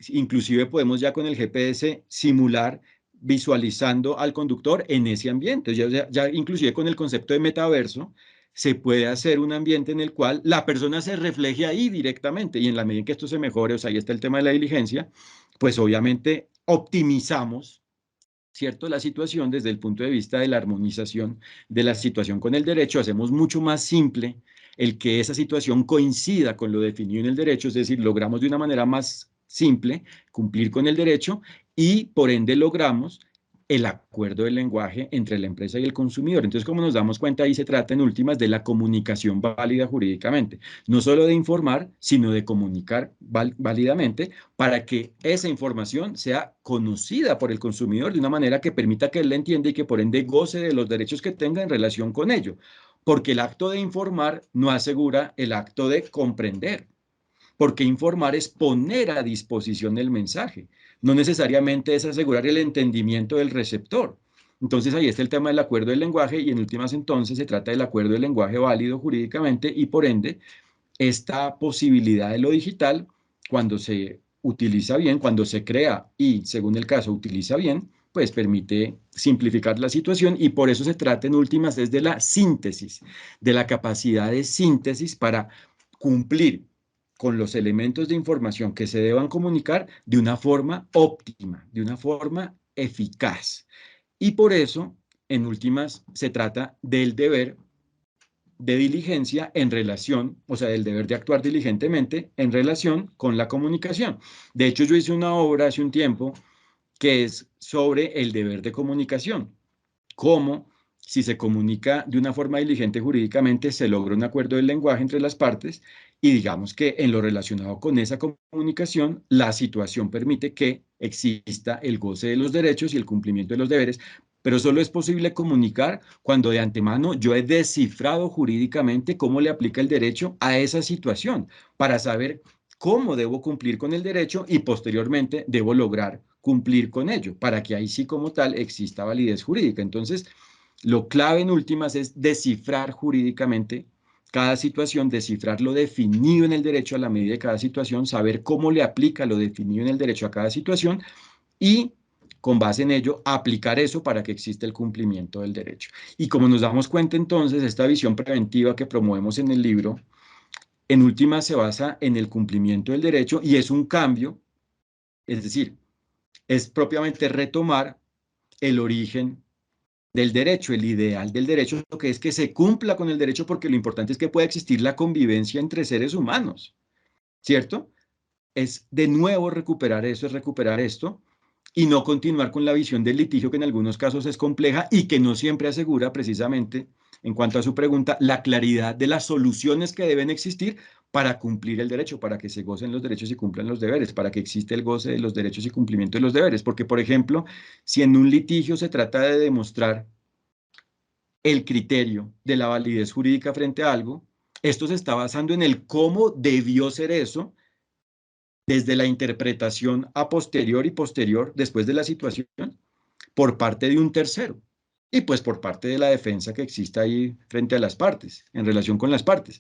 Inclusive podemos ya con el GPS simular visualizando al conductor en ese ambiente. Ya inclusive con el concepto de metaverso se puede hacer un ambiente en el cual la persona se refleje ahí directamente y en la medida en que esto se mejore, o sea, ahí está el tema de la diligencia, pues obviamente optimizamos, ¿cierto?, la situación desde el punto de vista de la armonización de la situación con el derecho, hacemos mucho más simple el que esa situación coincida con lo definido en el derecho, es decir, logramos de una manera más simple cumplir con el derecho y por ende logramos el acuerdo del lenguaje entre la empresa y el consumidor. Entonces, como nos damos cuenta, ahí se trata en últimas de la comunicación válida jurídicamente. No solo de informar, sino de comunicar válidamente para que esa información sea conocida por el consumidor de una manera que permita que él la entienda y que por ende goce de los derechos que tenga en relación con ello. Porque el acto de informar no asegura el acto de comprender. Porque informar es poner a disposición el mensaje, no necesariamente es asegurar el entendimiento del receptor. Entonces ahí está el tema del acuerdo del lenguaje y en últimas entonces se trata del acuerdo del lenguaje válido jurídicamente y por ende esta posibilidad de lo digital, cuando se utiliza bien, cuando se crea y según el caso utiliza bien, pues permite simplificar la situación y por eso se trata en últimas es de la síntesis, de la capacidad de síntesis para cumplir con los elementos de información que se deban comunicar de una forma óptima, de una forma eficaz. Y por eso, en últimas, se trata del deber de diligencia en relación, o sea, del deber de actuar diligentemente en relación con la comunicación. De hecho, yo hice una obra hace un tiempo que es sobre el deber de comunicación, cómo si se comunica de una forma diligente jurídicamente se logra un acuerdo del lenguaje entre las partes y digamos que en lo relacionado con esa comunicación, la situación permite que exista el goce de los derechos y el cumplimiento de los deberes, pero solo es posible comunicar cuando de antemano yo he descifrado jurídicamente cómo le aplica el derecho a esa situación para saber cómo debo cumplir con el derecho y posteriormente debo lograr cumplir con ello, para que ahí sí como tal exista validez jurídica. Entonces, lo clave en últimas es descifrar jurídicamente cada situación, descifrar lo definido en el derecho a la medida de cada situación, saber cómo le aplica lo definido en el derecho a cada situación y con base en ello aplicar eso para que exista el cumplimiento del derecho. Y como nos damos cuenta entonces, esta visión preventiva que promovemos en el libro, en últimas se basa en el cumplimiento del derecho y es un cambio, es decir, es propiamente retomar el origen del derecho, el ideal del derecho, lo que es que se cumpla con el derecho porque lo importante es que pueda existir la convivencia entre seres humanos, ¿cierto? Es de nuevo recuperar eso, es recuperar esto y no continuar con la visión del litigio que en algunos casos es compleja y que no siempre asegura precisamente, en cuanto a su pregunta, la claridad de las soluciones que deben existir para cumplir el derecho, para que se gocen los derechos y cumplan los deberes, para que existe el goce de los derechos y cumplimiento de los deberes. Porque, por ejemplo, si en un litigio se trata de demostrar el criterio de la validez jurídica frente a algo, esto se está basando en el cómo debió ser eso desde la interpretación a posterior y posterior después de la situación por parte de un tercero y pues por parte de la defensa que exista ahí frente a las partes, en relación con las partes,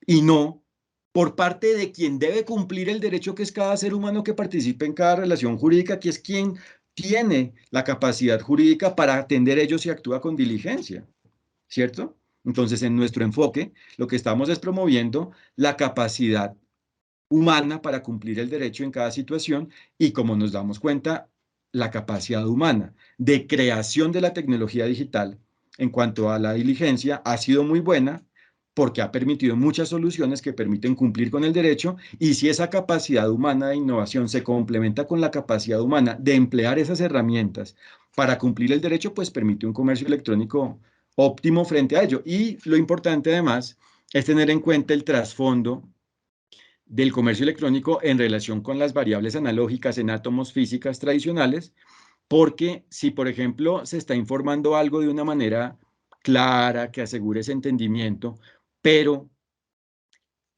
y no por parte de quien debe cumplir el derecho, que es cada ser humano que participe en cada relación jurídica, que es quien tiene la capacidad jurídica para atender ellos y actúa con diligencia, ¿cierto? Entonces, en nuestro enfoque, lo que estamos es promoviendo la capacidad humana para cumplir el derecho en cada situación y como nos damos cuenta, la capacidad humana de creación de la tecnología digital en cuanto a la diligencia ha sido muy buena porque ha permitido muchas soluciones que permiten cumplir con el derecho y si esa capacidad humana de innovación se complementa con la capacidad humana de emplear esas herramientas para cumplir el derecho, pues permite un comercio electrónico óptimo frente a ello. Y lo importante además es tener en cuenta el trasfondo del comercio electrónico en relación con las variables analógicas en átomos físicas tradicionales, porque si, por ejemplo, se está informando algo de una manera clara, que asegure ese entendimiento, pero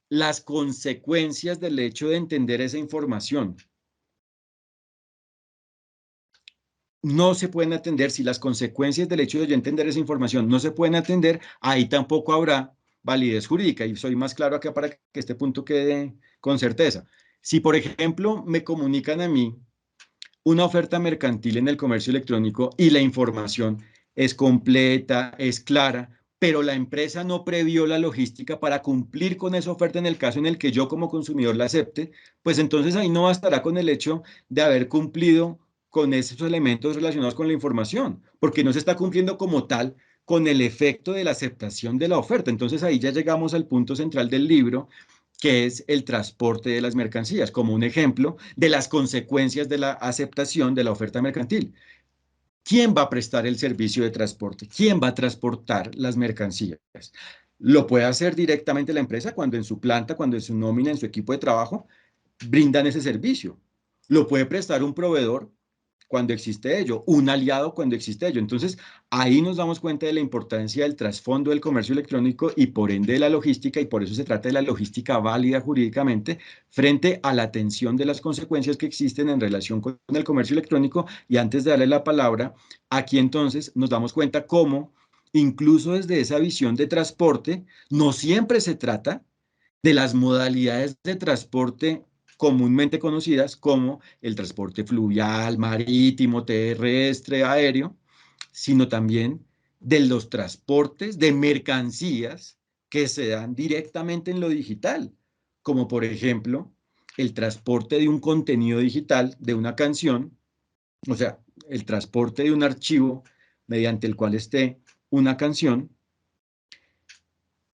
las consecuencias del hecho de entender esa información no se pueden atender, si las consecuencias del hecho de yo entender esa información no se pueden atender, ahí tampoco habrá validez jurídica. Y soy más claro acá para que este punto quede con certeza. Si, por ejemplo, me comunican a mí una oferta mercantil en el comercio electrónico y la información es completa, es clara, pero la empresa no previó la logística para cumplir con esa oferta en el caso en el que yo como consumidor la acepte, pues entonces ahí no bastará con el hecho de haber cumplido con esos elementos relacionados con la información, porque no se está cumpliendo como tal con el efecto de la aceptación de la oferta. Entonces ahí ya llegamos al punto central del libro, que es el transporte de las mercancías, como un ejemplo de las consecuencias de la aceptación de la oferta mercantil. ¿Quién va a prestar el servicio de transporte? ¿Quién va a transportar las mercancías? Lo puede hacer directamente la empresa cuando en su planta, cuando en su nómina, en su equipo de trabajo, brindan ese servicio. Lo puede prestar un proveedor cuando existe ello, un aliado cuando existe ello. Entonces, ahí nos damos cuenta de la importancia del trasfondo del comercio electrónico y por ende de la logística, y por eso se trata de la logística válida jurídicamente frente a la atención de las consecuencias que existen en relación con el comercio electrónico. Y antes de darle la palabra, aquí entonces nos damos cuenta cómo, incluso desde esa visión de transporte, no siempre se trata de las modalidades de transporte comúnmente conocidas como el transporte fluvial, marítimo, terrestre, aéreo, sino también de los transportes de mercancías que se dan directamente en lo digital, como por ejemplo el transporte de un contenido digital, de una canción, o sea, el transporte de un archivo mediante el cual esté una canción.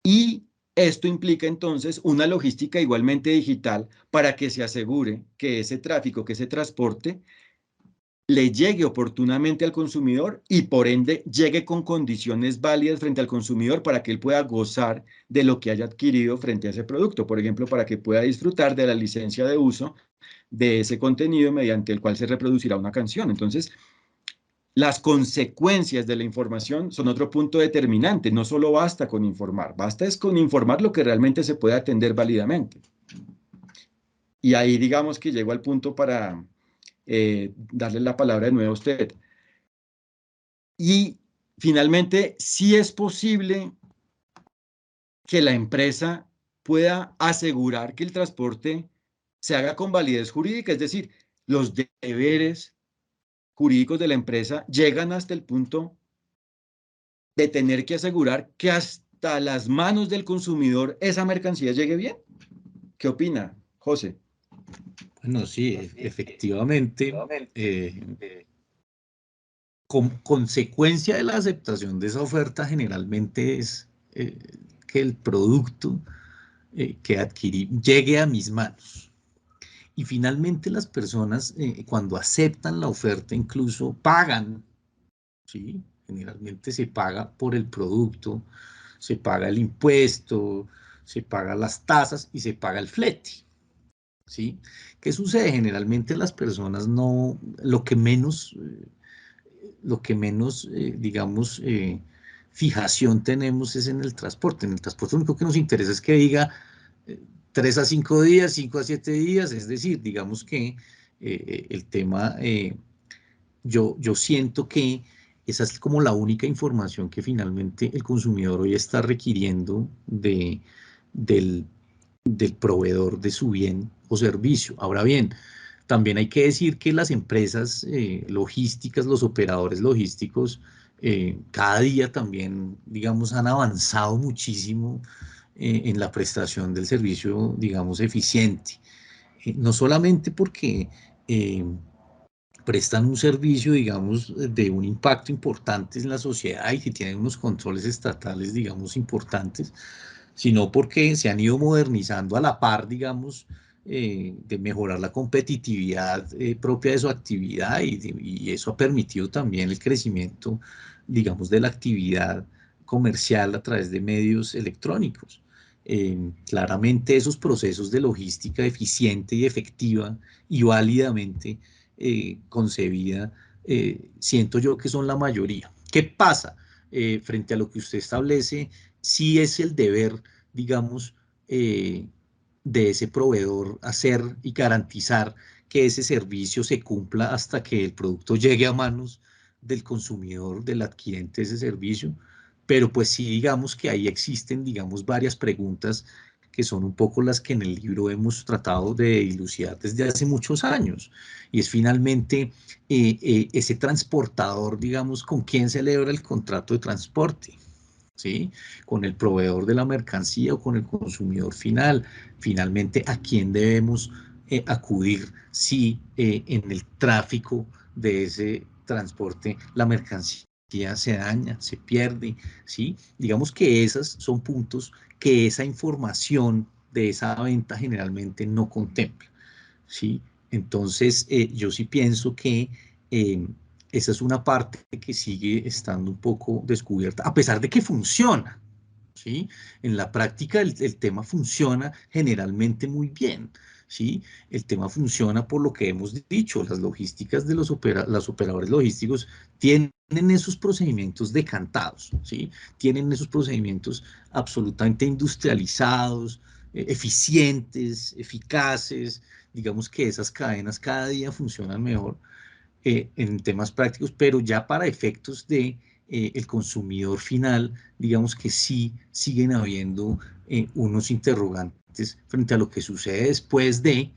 Y esto implica entonces una logística igualmente digital para que se asegure que ese tráfico, que ese transporte le llegue oportunamente al consumidor y por ende llegue con condiciones válidas frente al consumidor para que él pueda gozar de lo que haya adquirido frente a ese producto. Por ejemplo, para que pueda disfrutar de la licencia de uso de ese contenido mediante el cual se reproducirá una canción. Entonces, las consecuencias de la información son otro punto determinante. No solo basta con informar, basta es con informar lo que realmente se puede atender válidamente. Y ahí digamos que llego al punto para darle la palabra de nuevo a usted. Y finalmente, si es posible que la empresa pueda asegurar que el transporte se haga con validez jurídica, es decir, los deberes jurídicos de la empresa llegan hasta el punto de tener que asegurar que hasta las manos del consumidor esa mercancía llegue bien. ¿Qué opina, José? Bueno, sí, efectivamente, consecuencia de la aceptación de esa oferta generalmente es que el producto que adquirí llegue a mis manos. Y finalmente las personas cuando aceptan la oferta incluso pagan, ¿sí? Generalmente se paga por el producto, se paga el impuesto, se paga las tasas y se paga el flete, ¿sí? ¿Qué sucede? Generalmente las personas no, digamos, fijación tenemos es en el transporte. En el transporte lo único que nos interesa es que diga 3 a 5 días, 5 a 7 días, es decir, digamos que el tema, yo siento que esa es como la única información que finalmente el consumidor hoy está requiriendo del, del proveedor de su bien o servicio. Ahora bien, también hay que decir que las empresas logísticas, los operadores logísticos, cada día también, digamos, han avanzado muchísimo en la prestación del servicio, digamos, eficiente. No solamente porque prestan un servicio, digamos, de un impacto importante en la sociedad y que tienen unos controles estatales, digamos, importantes, sino porque se han ido modernizando a la par, digamos, de mejorar la competitividad propia de su actividad y eso ha permitido también el crecimiento, digamos, de la actividad comercial a través de medios electrónicos. Claramente esos procesos de logística eficiente y efectiva y válidamente concebida, siento yo que son la mayoría. ¿Qué pasa? Frente a lo que usted establece, sí es el deber, digamos, de ese proveedor hacer y garantizar que ese servicio se cumpla hasta que el producto llegue a manos del consumidor, del adquirente de ese servicio, pero pues sí digamos que ahí existen, digamos, varias preguntas que son un poco las que en el libro hemos tratado de dilucidar desde hace muchos años, y es finalmente ese transportador, digamos, con quién celebra el contrato de transporte, ¿sí? Con el proveedor de la mercancía o con el consumidor final. Finalmente, ¿a quién debemos acudir si en el tráfico de ese transporte la mercancía se daña, se pierde, ¿sí? Digamos que esos son puntos que esa información de esa venta generalmente no contempla, ¿sí? Entonces, yo sí pienso que esa es una parte que sigue estando un poco descubierta, a pesar de que funciona, ¿sí? En la práctica el tema funciona generalmente muy bien, ¿sí? El tema funciona por lo que hemos dicho, las logísticas de los operadores logísticos tienen esos procedimientos decantados, ¿sí? Tienen esos procedimientos absolutamente industrializados, eficientes, eficaces, digamos que esas cadenas cada día funcionan mejor en temas prácticos, pero ya para efectos de el consumidor final, digamos que sí siguen habiendo unos interrogantes frente a lo que sucede después de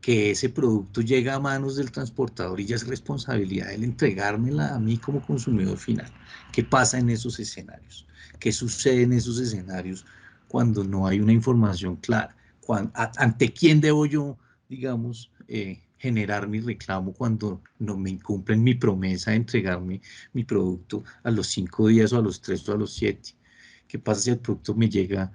que ese producto llega a manos del transportador y ya es responsabilidad de él entregármela a mí como consumidor final. ¿Qué pasa en esos escenarios? ¿Qué sucede en esos escenarios cuando no hay una información clara? ¿Ante quién debo yo, digamos, generar mi reclamo cuando no me incumplen mi promesa de entregarme mi producto a los 5 días o a los 3 o a los 7? ¿Qué pasa si el producto me llega,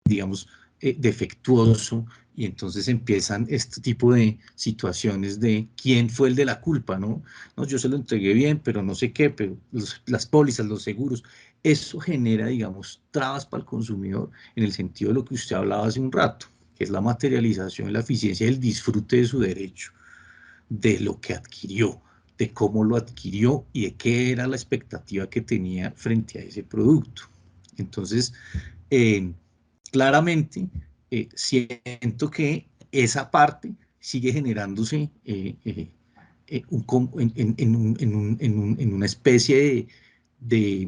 digamos, defectuoso? Y entonces empiezan este tipo de situaciones de quién fue el de la culpa, ¿no? No, yo se lo entregué bien, pero no sé qué, pero las pólizas, los seguros, eso genera, digamos, trabas para el consumidor en el sentido de lo que usted hablaba hace un rato, que es la materialización, la eficiencia, el disfrute de su derecho, de lo que adquirió, de cómo lo adquirió y de qué era la expectativa que tenía frente a ese producto. Entonces, claramente, siento que esa parte sigue generándose en una especie de,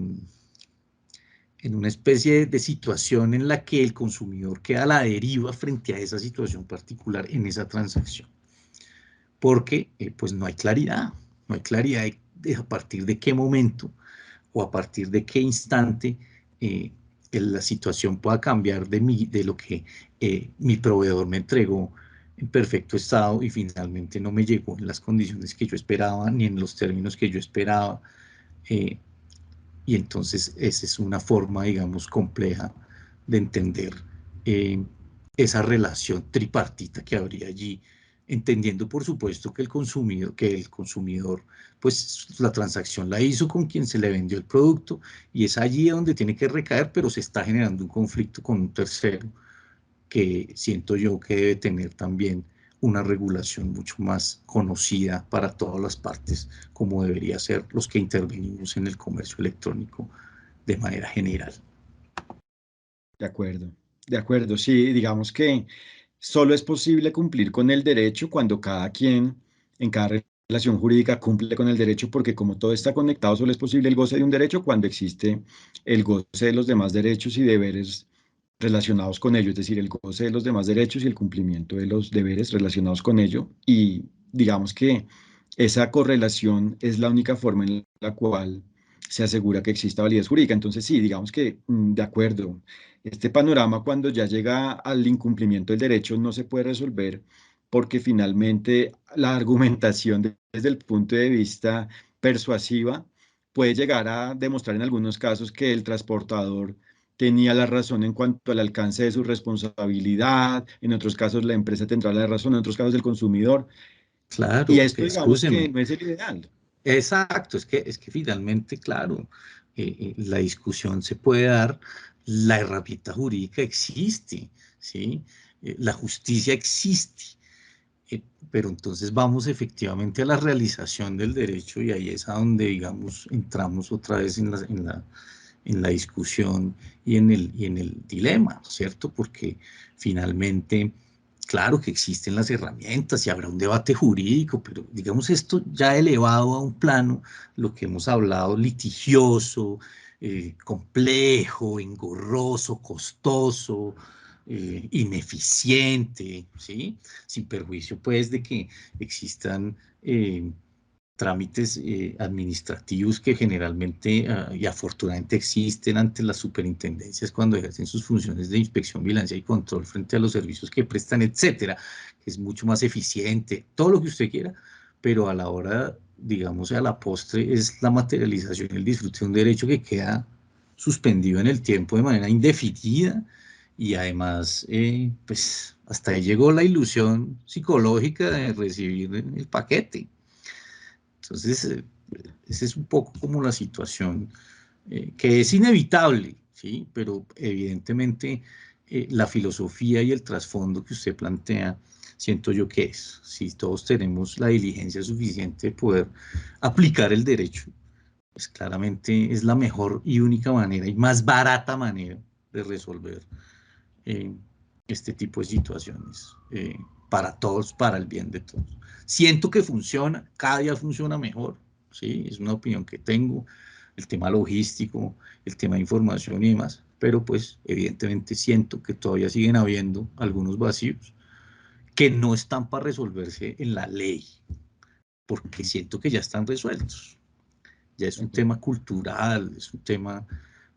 en una especie de situación en la que el consumidor queda a la deriva frente a esa situación particular en esa transacción. Porque pues no hay claridad de a partir de qué momento o a partir de qué instante la situación pueda cambiar de lo que mi proveedor me entregó en perfecto estado y finalmente no me llegó en las condiciones que yo esperaba ni en los términos que yo esperaba. eh, y entonces esa es una forma, digamos, compleja de entender eh, esa relación tripartita que habría allí, entendiendo por supuesto que el consumidor, pues la transacción la hizo con quien se le vendió el producto y es allí donde tiene que recaer, pero se está generando un conflicto con un tercero que siento yo que debe tener también una regulación mucho más conocida para todas las partes, como debería ser los que intervenimos en el comercio electrónico de manera general. De acuerdo, sí, digamos que solo es posible cumplir con el derecho cuando cada quien en cada relación jurídica cumple con el derecho, porque como todo está conectado, solo es posible el goce de un derecho cuando existe el goce de los demás derechos y deberes relacionados con ello, es decir, el goce de los demás derechos y el cumplimiento de los deberes relacionados con ello. Y digamos que esa correlación es la única forma en la cual se asegura que exista validez jurídica. Entonces, sí, digamos que, de acuerdo, este panorama cuando ya llega al incumplimiento del derecho no se puede resolver porque finalmente la argumentación desde el punto de vista persuasiva puede llegar a demostrar en algunos casos que el transportador tenía la razón en cuanto al alcance de su responsabilidad, en otros casos la empresa tendrá la razón, en otros casos el consumidor, y Claro, esto digamos que excúseme. no es el ideal. Exacto, es que finalmente, claro, la discusión se puede dar, la herramienta jurídica existe, ¿sí? La justicia existe. Pero entonces vamos efectivamente a la realización del derecho y ahí es a donde, digamos, entramos otra vez en la discusión y en el dilema, ¿cierto? Porque finalmente, claro que existen las herramientas y habrá un debate jurídico, pero digamos esto ya elevado a un plano, lo que hemos hablado, litigioso, complejo, engorroso, costoso, ineficiente, ¿sí? Sin perjuicio, pues, de que existan trámites administrativos que generalmente y afortunadamente existen ante las superintendencias cuando ejercen sus funciones de inspección, vigilancia y control frente a los servicios que prestan, etcétera, que es mucho más eficiente, todo lo que usted quiera, pero a la hora, digamos, a la postre es la materialización y el disfrute de un derecho que queda suspendido en el tiempo de manera indefinida y además, pues hasta ahí llegó la ilusión psicológica de recibir el paquete. Entonces, esa es un poco como la situación que es inevitable, ¿sí? Pero evidentemente la filosofía y el trasfondo que usted plantea, siento yo que es, si todos tenemos la diligencia suficiente de poder aplicar el derecho, pues claramente es la mejor y única manera y más barata manera de resolver este tipo de situaciones para todos, para el bien de todos. Siento que funciona, cada día funciona mejor, ¿sí? Es una opinión que tengo, el tema logístico, el tema de información y demás, pero pues evidentemente siento que todavía siguen habiendo algunos vacíos que no están para resolverse en la ley, porque siento que ya están resueltos. Ya es un tema cultural, es un tema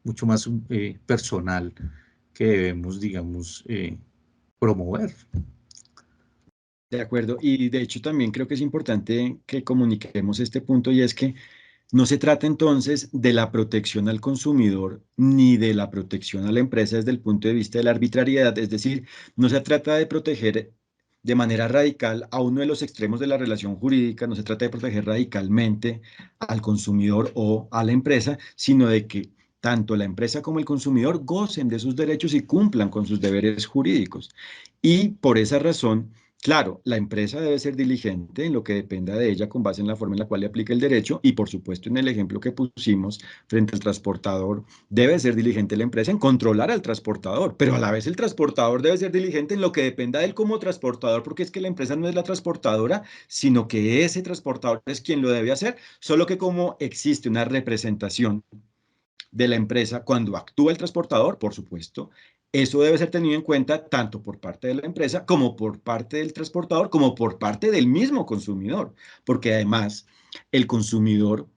mucho más personal que debemos, digamos, promover. De acuerdo, y de hecho también creo que es importante que comuniquemos este punto y es que no se trata entonces de la protección al consumidor ni de la protección a la empresa desde el punto de vista de la arbitrariedad, es decir, no se trata de proteger de manera radical a uno de los extremos de la relación jurídica, no se trata de proteger radicalmente al consumidor o a la empresa, sino de que tanto la empresa como el consumidor gocen de sus derechos y cumplan con sus deberes jurídicos. Y por esa razón, claro, la empresa debe ser diligente en lo que dependa de ella con base en la forma en la cual le aplica el derecho y, por supuesto, en el ejemplo que pusimos frente al transportador, debe ser diligente la empresa en controlar al transportador, pero a la vez el transportador debe ser diligente en lo que dependa de él como transportador, porque es que la empresa no es la transportadora, sino que ese transportador es quien lo debe hacer, solo que como existe una representación de la empresa cuando actúa el transportador, por supuesto, eso debe ser tenido en cuenta tanto por parte de la empresa como por parte del transportador, como por parte del mismo consumidor, porque además el consumidor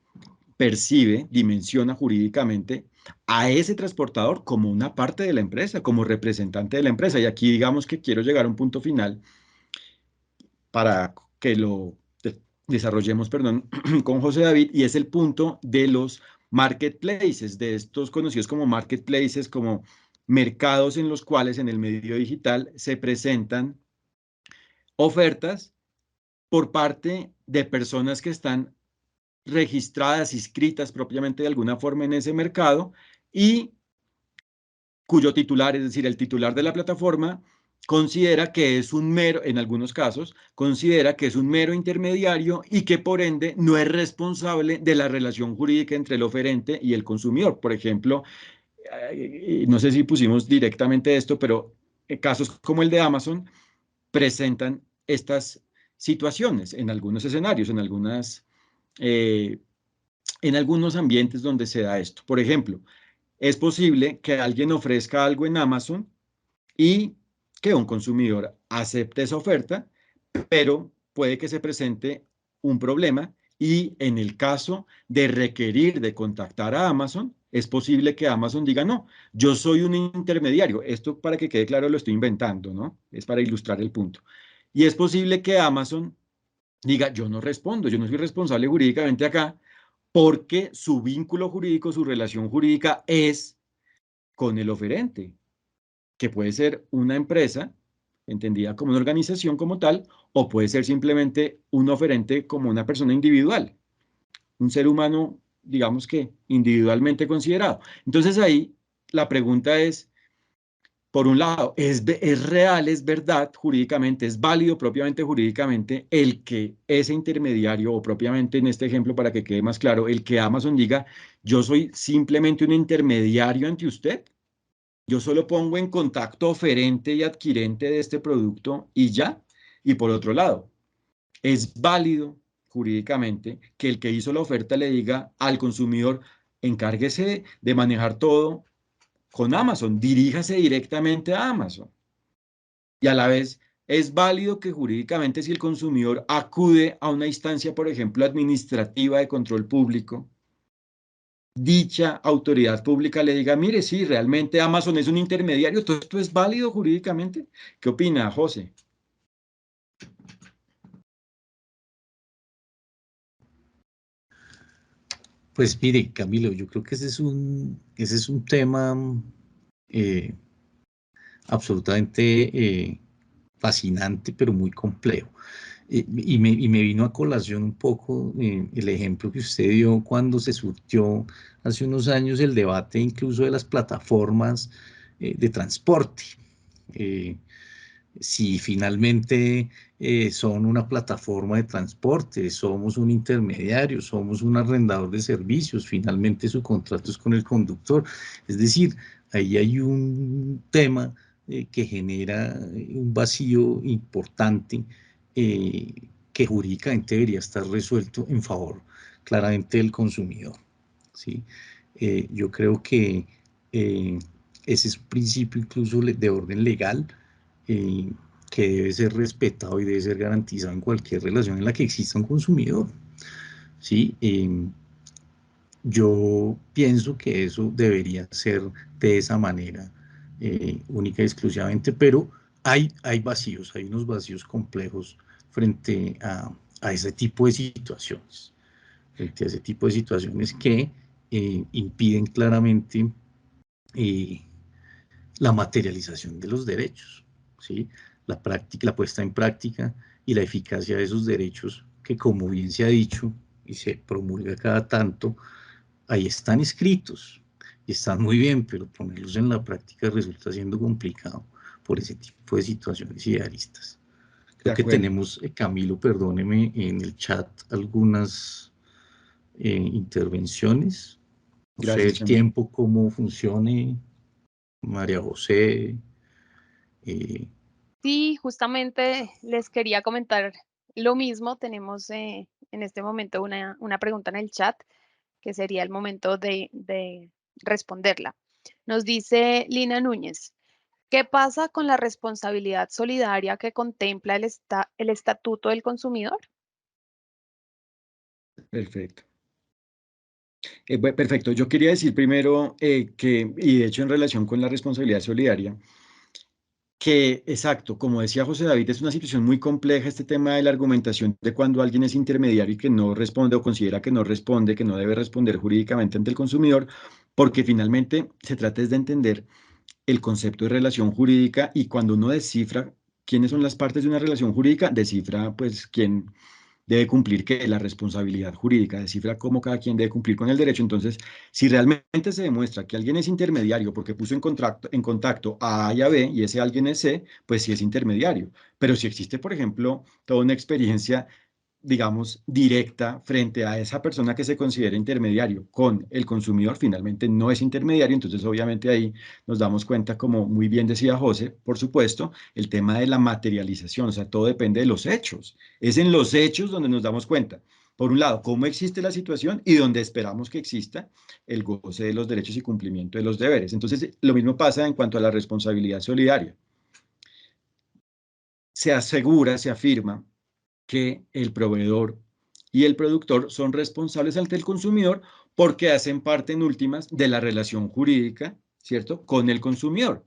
percibe, dimensiona jurídicamente a ese transportador como una parte de la empresa, como representante de la empresa. Y aquí digamos que quiero llegar a un punto final para que lo desarrollemos, perdón, con José David, y es el punto de los marketplaces, de estos conocidos como marketplaces, como mercados en los cuales en el medio digital se presentan ofertas por parte de personas que están registradas, inscritas propiamente de alguna forma en ese mercado y cuyo titular, es decir, el titular de la plataforma, considera que es un mero, en algunos casos, considera que es un mero intermediario y que por ende no es responsable de la relación jurídica entre el oferente y el consumidor. Por ejemplo, no sé si pusimos directamente esto, pero casos como el de Amazon presentan estas situaciones en algunos escenarios, en algunos ambientes donde se da esto. Por ejemplo, es posible que alguien ofrezca algo en Amazon y que un consumidor acepte esa oferta, pero puede que se presente un problema y en el caso de requerir de contactar a Amazon, es posible que Amazon diga, no, yo soy un intermediario. Esto para que quede claro lo estoy inventando, ¿no? Es para ilustrar el punto. Y es posible que Amazon diga, yo no respondo, yo no soy responsable jurídicamente acá, porque su vínculo jurídico, su relación jurídica es con el oferente, que puede ser una empresa, entendida como una organización como tal, o puede ser simplemente un oferente como una persona individual, un ser humano, digamos que individualmente considerado. Entonces ahí la pregunta es, por un lado, ¿es real, es verdad jurídicamente, es válido propiamente jurídicamente el que ese intermediario, o propiamente en este ejemplo, para que quede más claro, el que Amazon diga, yo soy simplemente un intermediario ante usted? Yo solo pongo en contacto oferente y adquirente de este producto y ya. Y por otro lado, es válido jurídicamente que el que hizo la oferta le diga al consumidor, encárguese de manejar todo con Amazon, diríjase directamente a Amazon. Y a la vez, es válido que jurídicamente si el consumidor acude a una instancia, por ejemplo, administrativa de control público, dicha autoridad pública le diga, mire, sí, realmente Amazon es un intermediario, ¿todo esto es válido jurídicamente? ¿Qué opina, José? Pues mire, Camilo, yo creo que ese es un tema eh, absolutamente fascinante, pero muy complejo. Y me vino a colación un poco el ejemplo que usted dio cuando se surgió hace unos años el debate incluso de las plataformas de transporte. Si finalmente son una plataforma de transporte, somos un intermediario, somos un arrendador de servicios, finalmente su contrato es con el conductor. Es decir, ahí hay un tema que genera un vacío importante que jurídicamente debería estar resuelto en favor claramente del consumidor, ¿sí? Yo creo que ese es un principio incluso de orden legal eh, que debe ser respetado y debe ser garantizado en cualquier relación en la que exista un consumidor, ¿sí? Yo pienso que eso debería ser de esa manera, única y exclusivamente, pero hay vacíos, hay unos vacíos complejos frente a ese tipo de situaciones, frente a ese tipo de situaciones que impiden claramente eh, la materialización de los derechos, ¿sí? La práctica, la puesta en práctica y la eficacia de esos derechos que, como bien se ha dicho y se promulga cada tanto, ahí están escritos y están muy bien, pero ponerlos en la práctica resulta siendo complicado por ese tipo de situaciones idealistas. De Creo que acuerdo. tenemos, Camilo, perdóneme, en el chat algunas intervenciones. No sé Gracias, el Chema. tiempo, cómo funcione, María José. Eh, Sí, justamente les quería comentar lo mismo. Tenemos en este momento una pregunta en el chat que sería el momento de responderla. Nos dice Lina Núñez, ¿qué pasa con la responsabilidad solidaria que contempla el Estatuto del Consumidor? Perfecto. Perfecto. Yo quería decir primero que, y de hecho en relación con la responsabilidad solidaria, que exacto, como decía José David, es una situación muy compleja este tema de la argumentación de cuando alguien es intermediario y que no responde o considera que no responde, que no debe responder jurídicamente ante el consumidor, porque finalmente se trata es de entender el concepto de relación jurídica y cuando uno descifra quiénes son las partes de una relación jurídica, descifra pues quién debe cumplir que la responsabilidad jurídica, descifra cómo cada quien debe cumplir con el derecho. Entonces, si realmente se demuestra que alguien es intermediario porque puso en contacto a A y a B y ese alguien es C, pues sí es intermediario. Pero si existe, por ejemplo, toda una experiencia digamos, directa frente a esa persona que se considera intermediario con el consumidor, finalmente no es intermediario, entonces obviamente ahí nos damos cuenta, como muy bien decía José, por supuesto, el tema de la materialización, o sea, todo depende de los hechos. Es en los hechos donde nos damos cuenta, por un lado, cómo existe la situación y donde esperamos que exista el goce de los derechos y cumplimiento de los deberes. Entonces, lo mismo pasa en cuanto a la responsabilidad solidaria. Se asegura, se afirma que el proveedor y el productor son responsables ante el consumidor porque hacen parte en últimas de la relación jurídica, ¿cierto?, con el consumidor.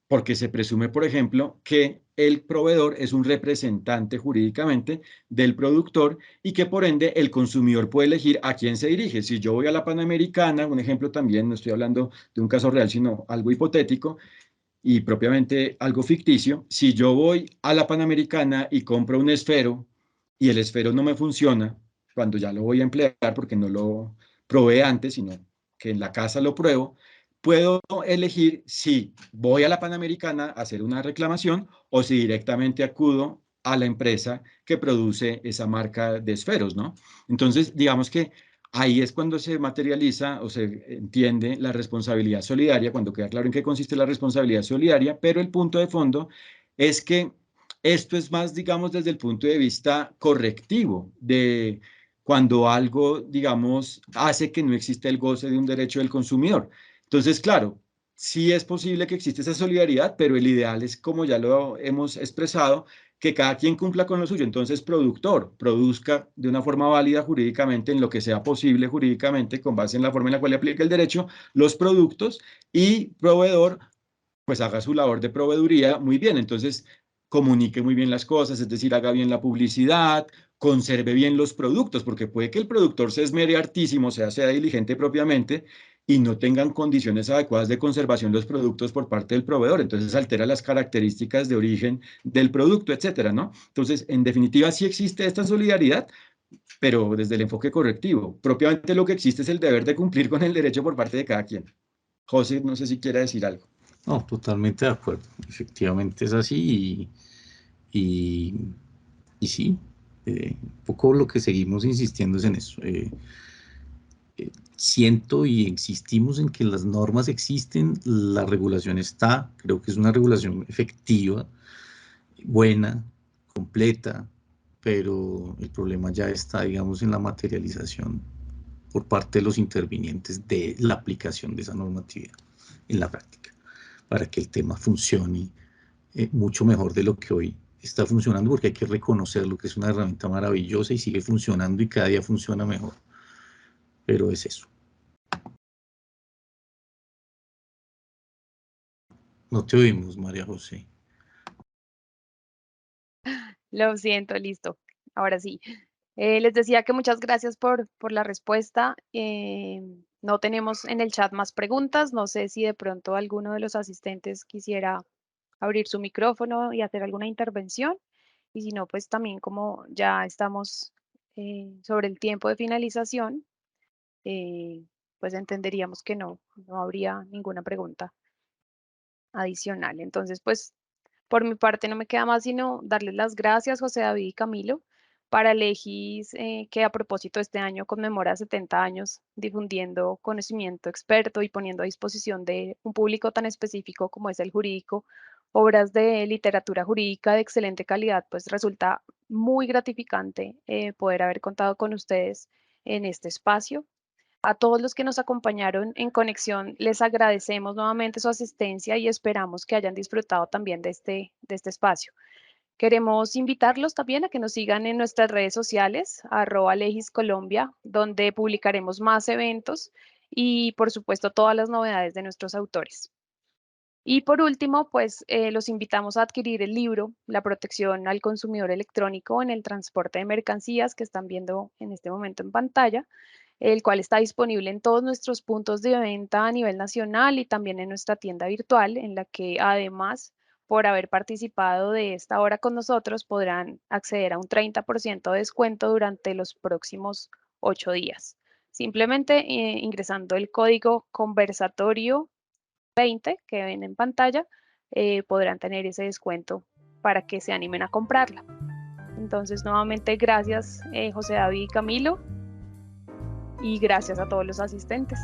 Porque se presume, por ejemplo, que el proveedor es un representante jurídicamente del productor y que por ende el consumidor puede elegir a quién se dirige. Si yo voy a la Panamericana, un ejemplo también, no estoy hablando de un caso real, sino algo hipotético, y propiamente algo ficticio, si yo voy a la Panamericana y compro un esfero y el esfero no me funciona, cuando ya lo voy a emplear porque no lo probé antes, sino que en la casa lo pruebo, puedo elegir si voy a la Panamericana a hacer una reclamación o si directamente acudo a la empresa que produce esa marca de esferos, ¿no? Entonces, digamos que ahí es cuando se materializa o se entiende la responsabilidad solidaria, cuando queda claro en qué consiste la responsabilidad solidaria, pero el punto de fondo es que esto es más, digamos, desde el punto de vista correctivo, de cuando algo, digamos, hace que no exista el goce de un derecho del consumidor. Entonces, claro, sí es posible que exista esa solidaridad, pero el ideal es, como ya lo hemos expresado, que cada quien cumpla con lo suyo. Entonces, productor, produzca de una forma válida jurídicamente, en lo que sea posible jurídicamente, con base en la forma en la cual le aplica el derecho, los productos, y proveedor, pues haga su labor de proveeduría muy bien. Entonces, comunique muy bien las cosas, es decir, haga bien la publicidad, conserve bien los productos, porque puede que el productor se esmere hartísimo, sea diligente propiamente, y no tengan condiciones adecuadas de conservación de los productos por parte del proveedor. Entonces altera las características de origen del producto, etcétera, ¿no? Entonces, en definitiva, sí existe esta solidaridad, pero desde el enfoque correctivo. Propiamente lo que existe es el deber de cumplir con el derecho por parte de cada quien. José, no sé si quiere decir algo. No, totalmente de acuerdo. Efectivamente es así y sí, un poco lo que seguimos insistiendo es en eso. Siento y insistimos en que las normas existen, la regulación está, creo que es una regulación efectiva, buena, completa, pero el problema ya está, digamos, en la materialización por parte de los intervinientes de la aplicación de esa normatividad en la práctica, para que el tema funcione mucho mejor de lo que hoy está funcionando, porque hay que reconocerlo que es una herramienta maravillosa y sigue funcionando y cada día funciona mejor. Pero es eso. No te oímos, María José. Lo siento, listo. Ahora sí. Les decía que muchas gracias por la respuesta. No tenemos en el chat más preguntas. No sé si de pronto alguno de los asistentes quisiera abrir su micrófono y hacer alguna intervención. Y si no, pues también como ya estamos sobre el tiempo de finalización, pues entenderíamos que no habría ninguna pregunta adicional. Entonces, pues por mi parte no me queda más sino darles las gracias, José David y Camilo, para Legis, que a propósito este año conmemora 70 años difundiendo conocimiento experto y poniendo a disposición de un público tan específico como es el jurídico, obras de literatura jurídica de excelente calidad, pues resulta muy gratificante poder haber contado con ustedes en este espacio. A todos los que nos acompañaron en conexión, les agradecemos nuevamente su asistencia y esperamos que hayan disfrutado también de este espacio. Queremos invitarlos también a que nos sigan en nuestras redes sociales, @legiscolombia, donde publicaremos más eventos y, por supuesto, todas las novedades de nuestros autores. Y por último, pues los invitamos a adquirir el libro La protección al consumidor electrónico en el transporte de mercancías, que están viendo en este momento en pantalla, el cual está disponible en todos nuestros puntos de venta a nivel nacional y también en nuestra tienda virtual, en la que además, por haber participado de esta hora con nosotros, podrán acceder a un 30% de descuento durante los próximos 8 días. Simplemente ingresando el código conversatorio 20 que ven en pantalla, podrán tener ese descuento para que se animen a comprarla. Entonces, nuevamente, gracias José David y Camilo, y gracias a todos los asistentes.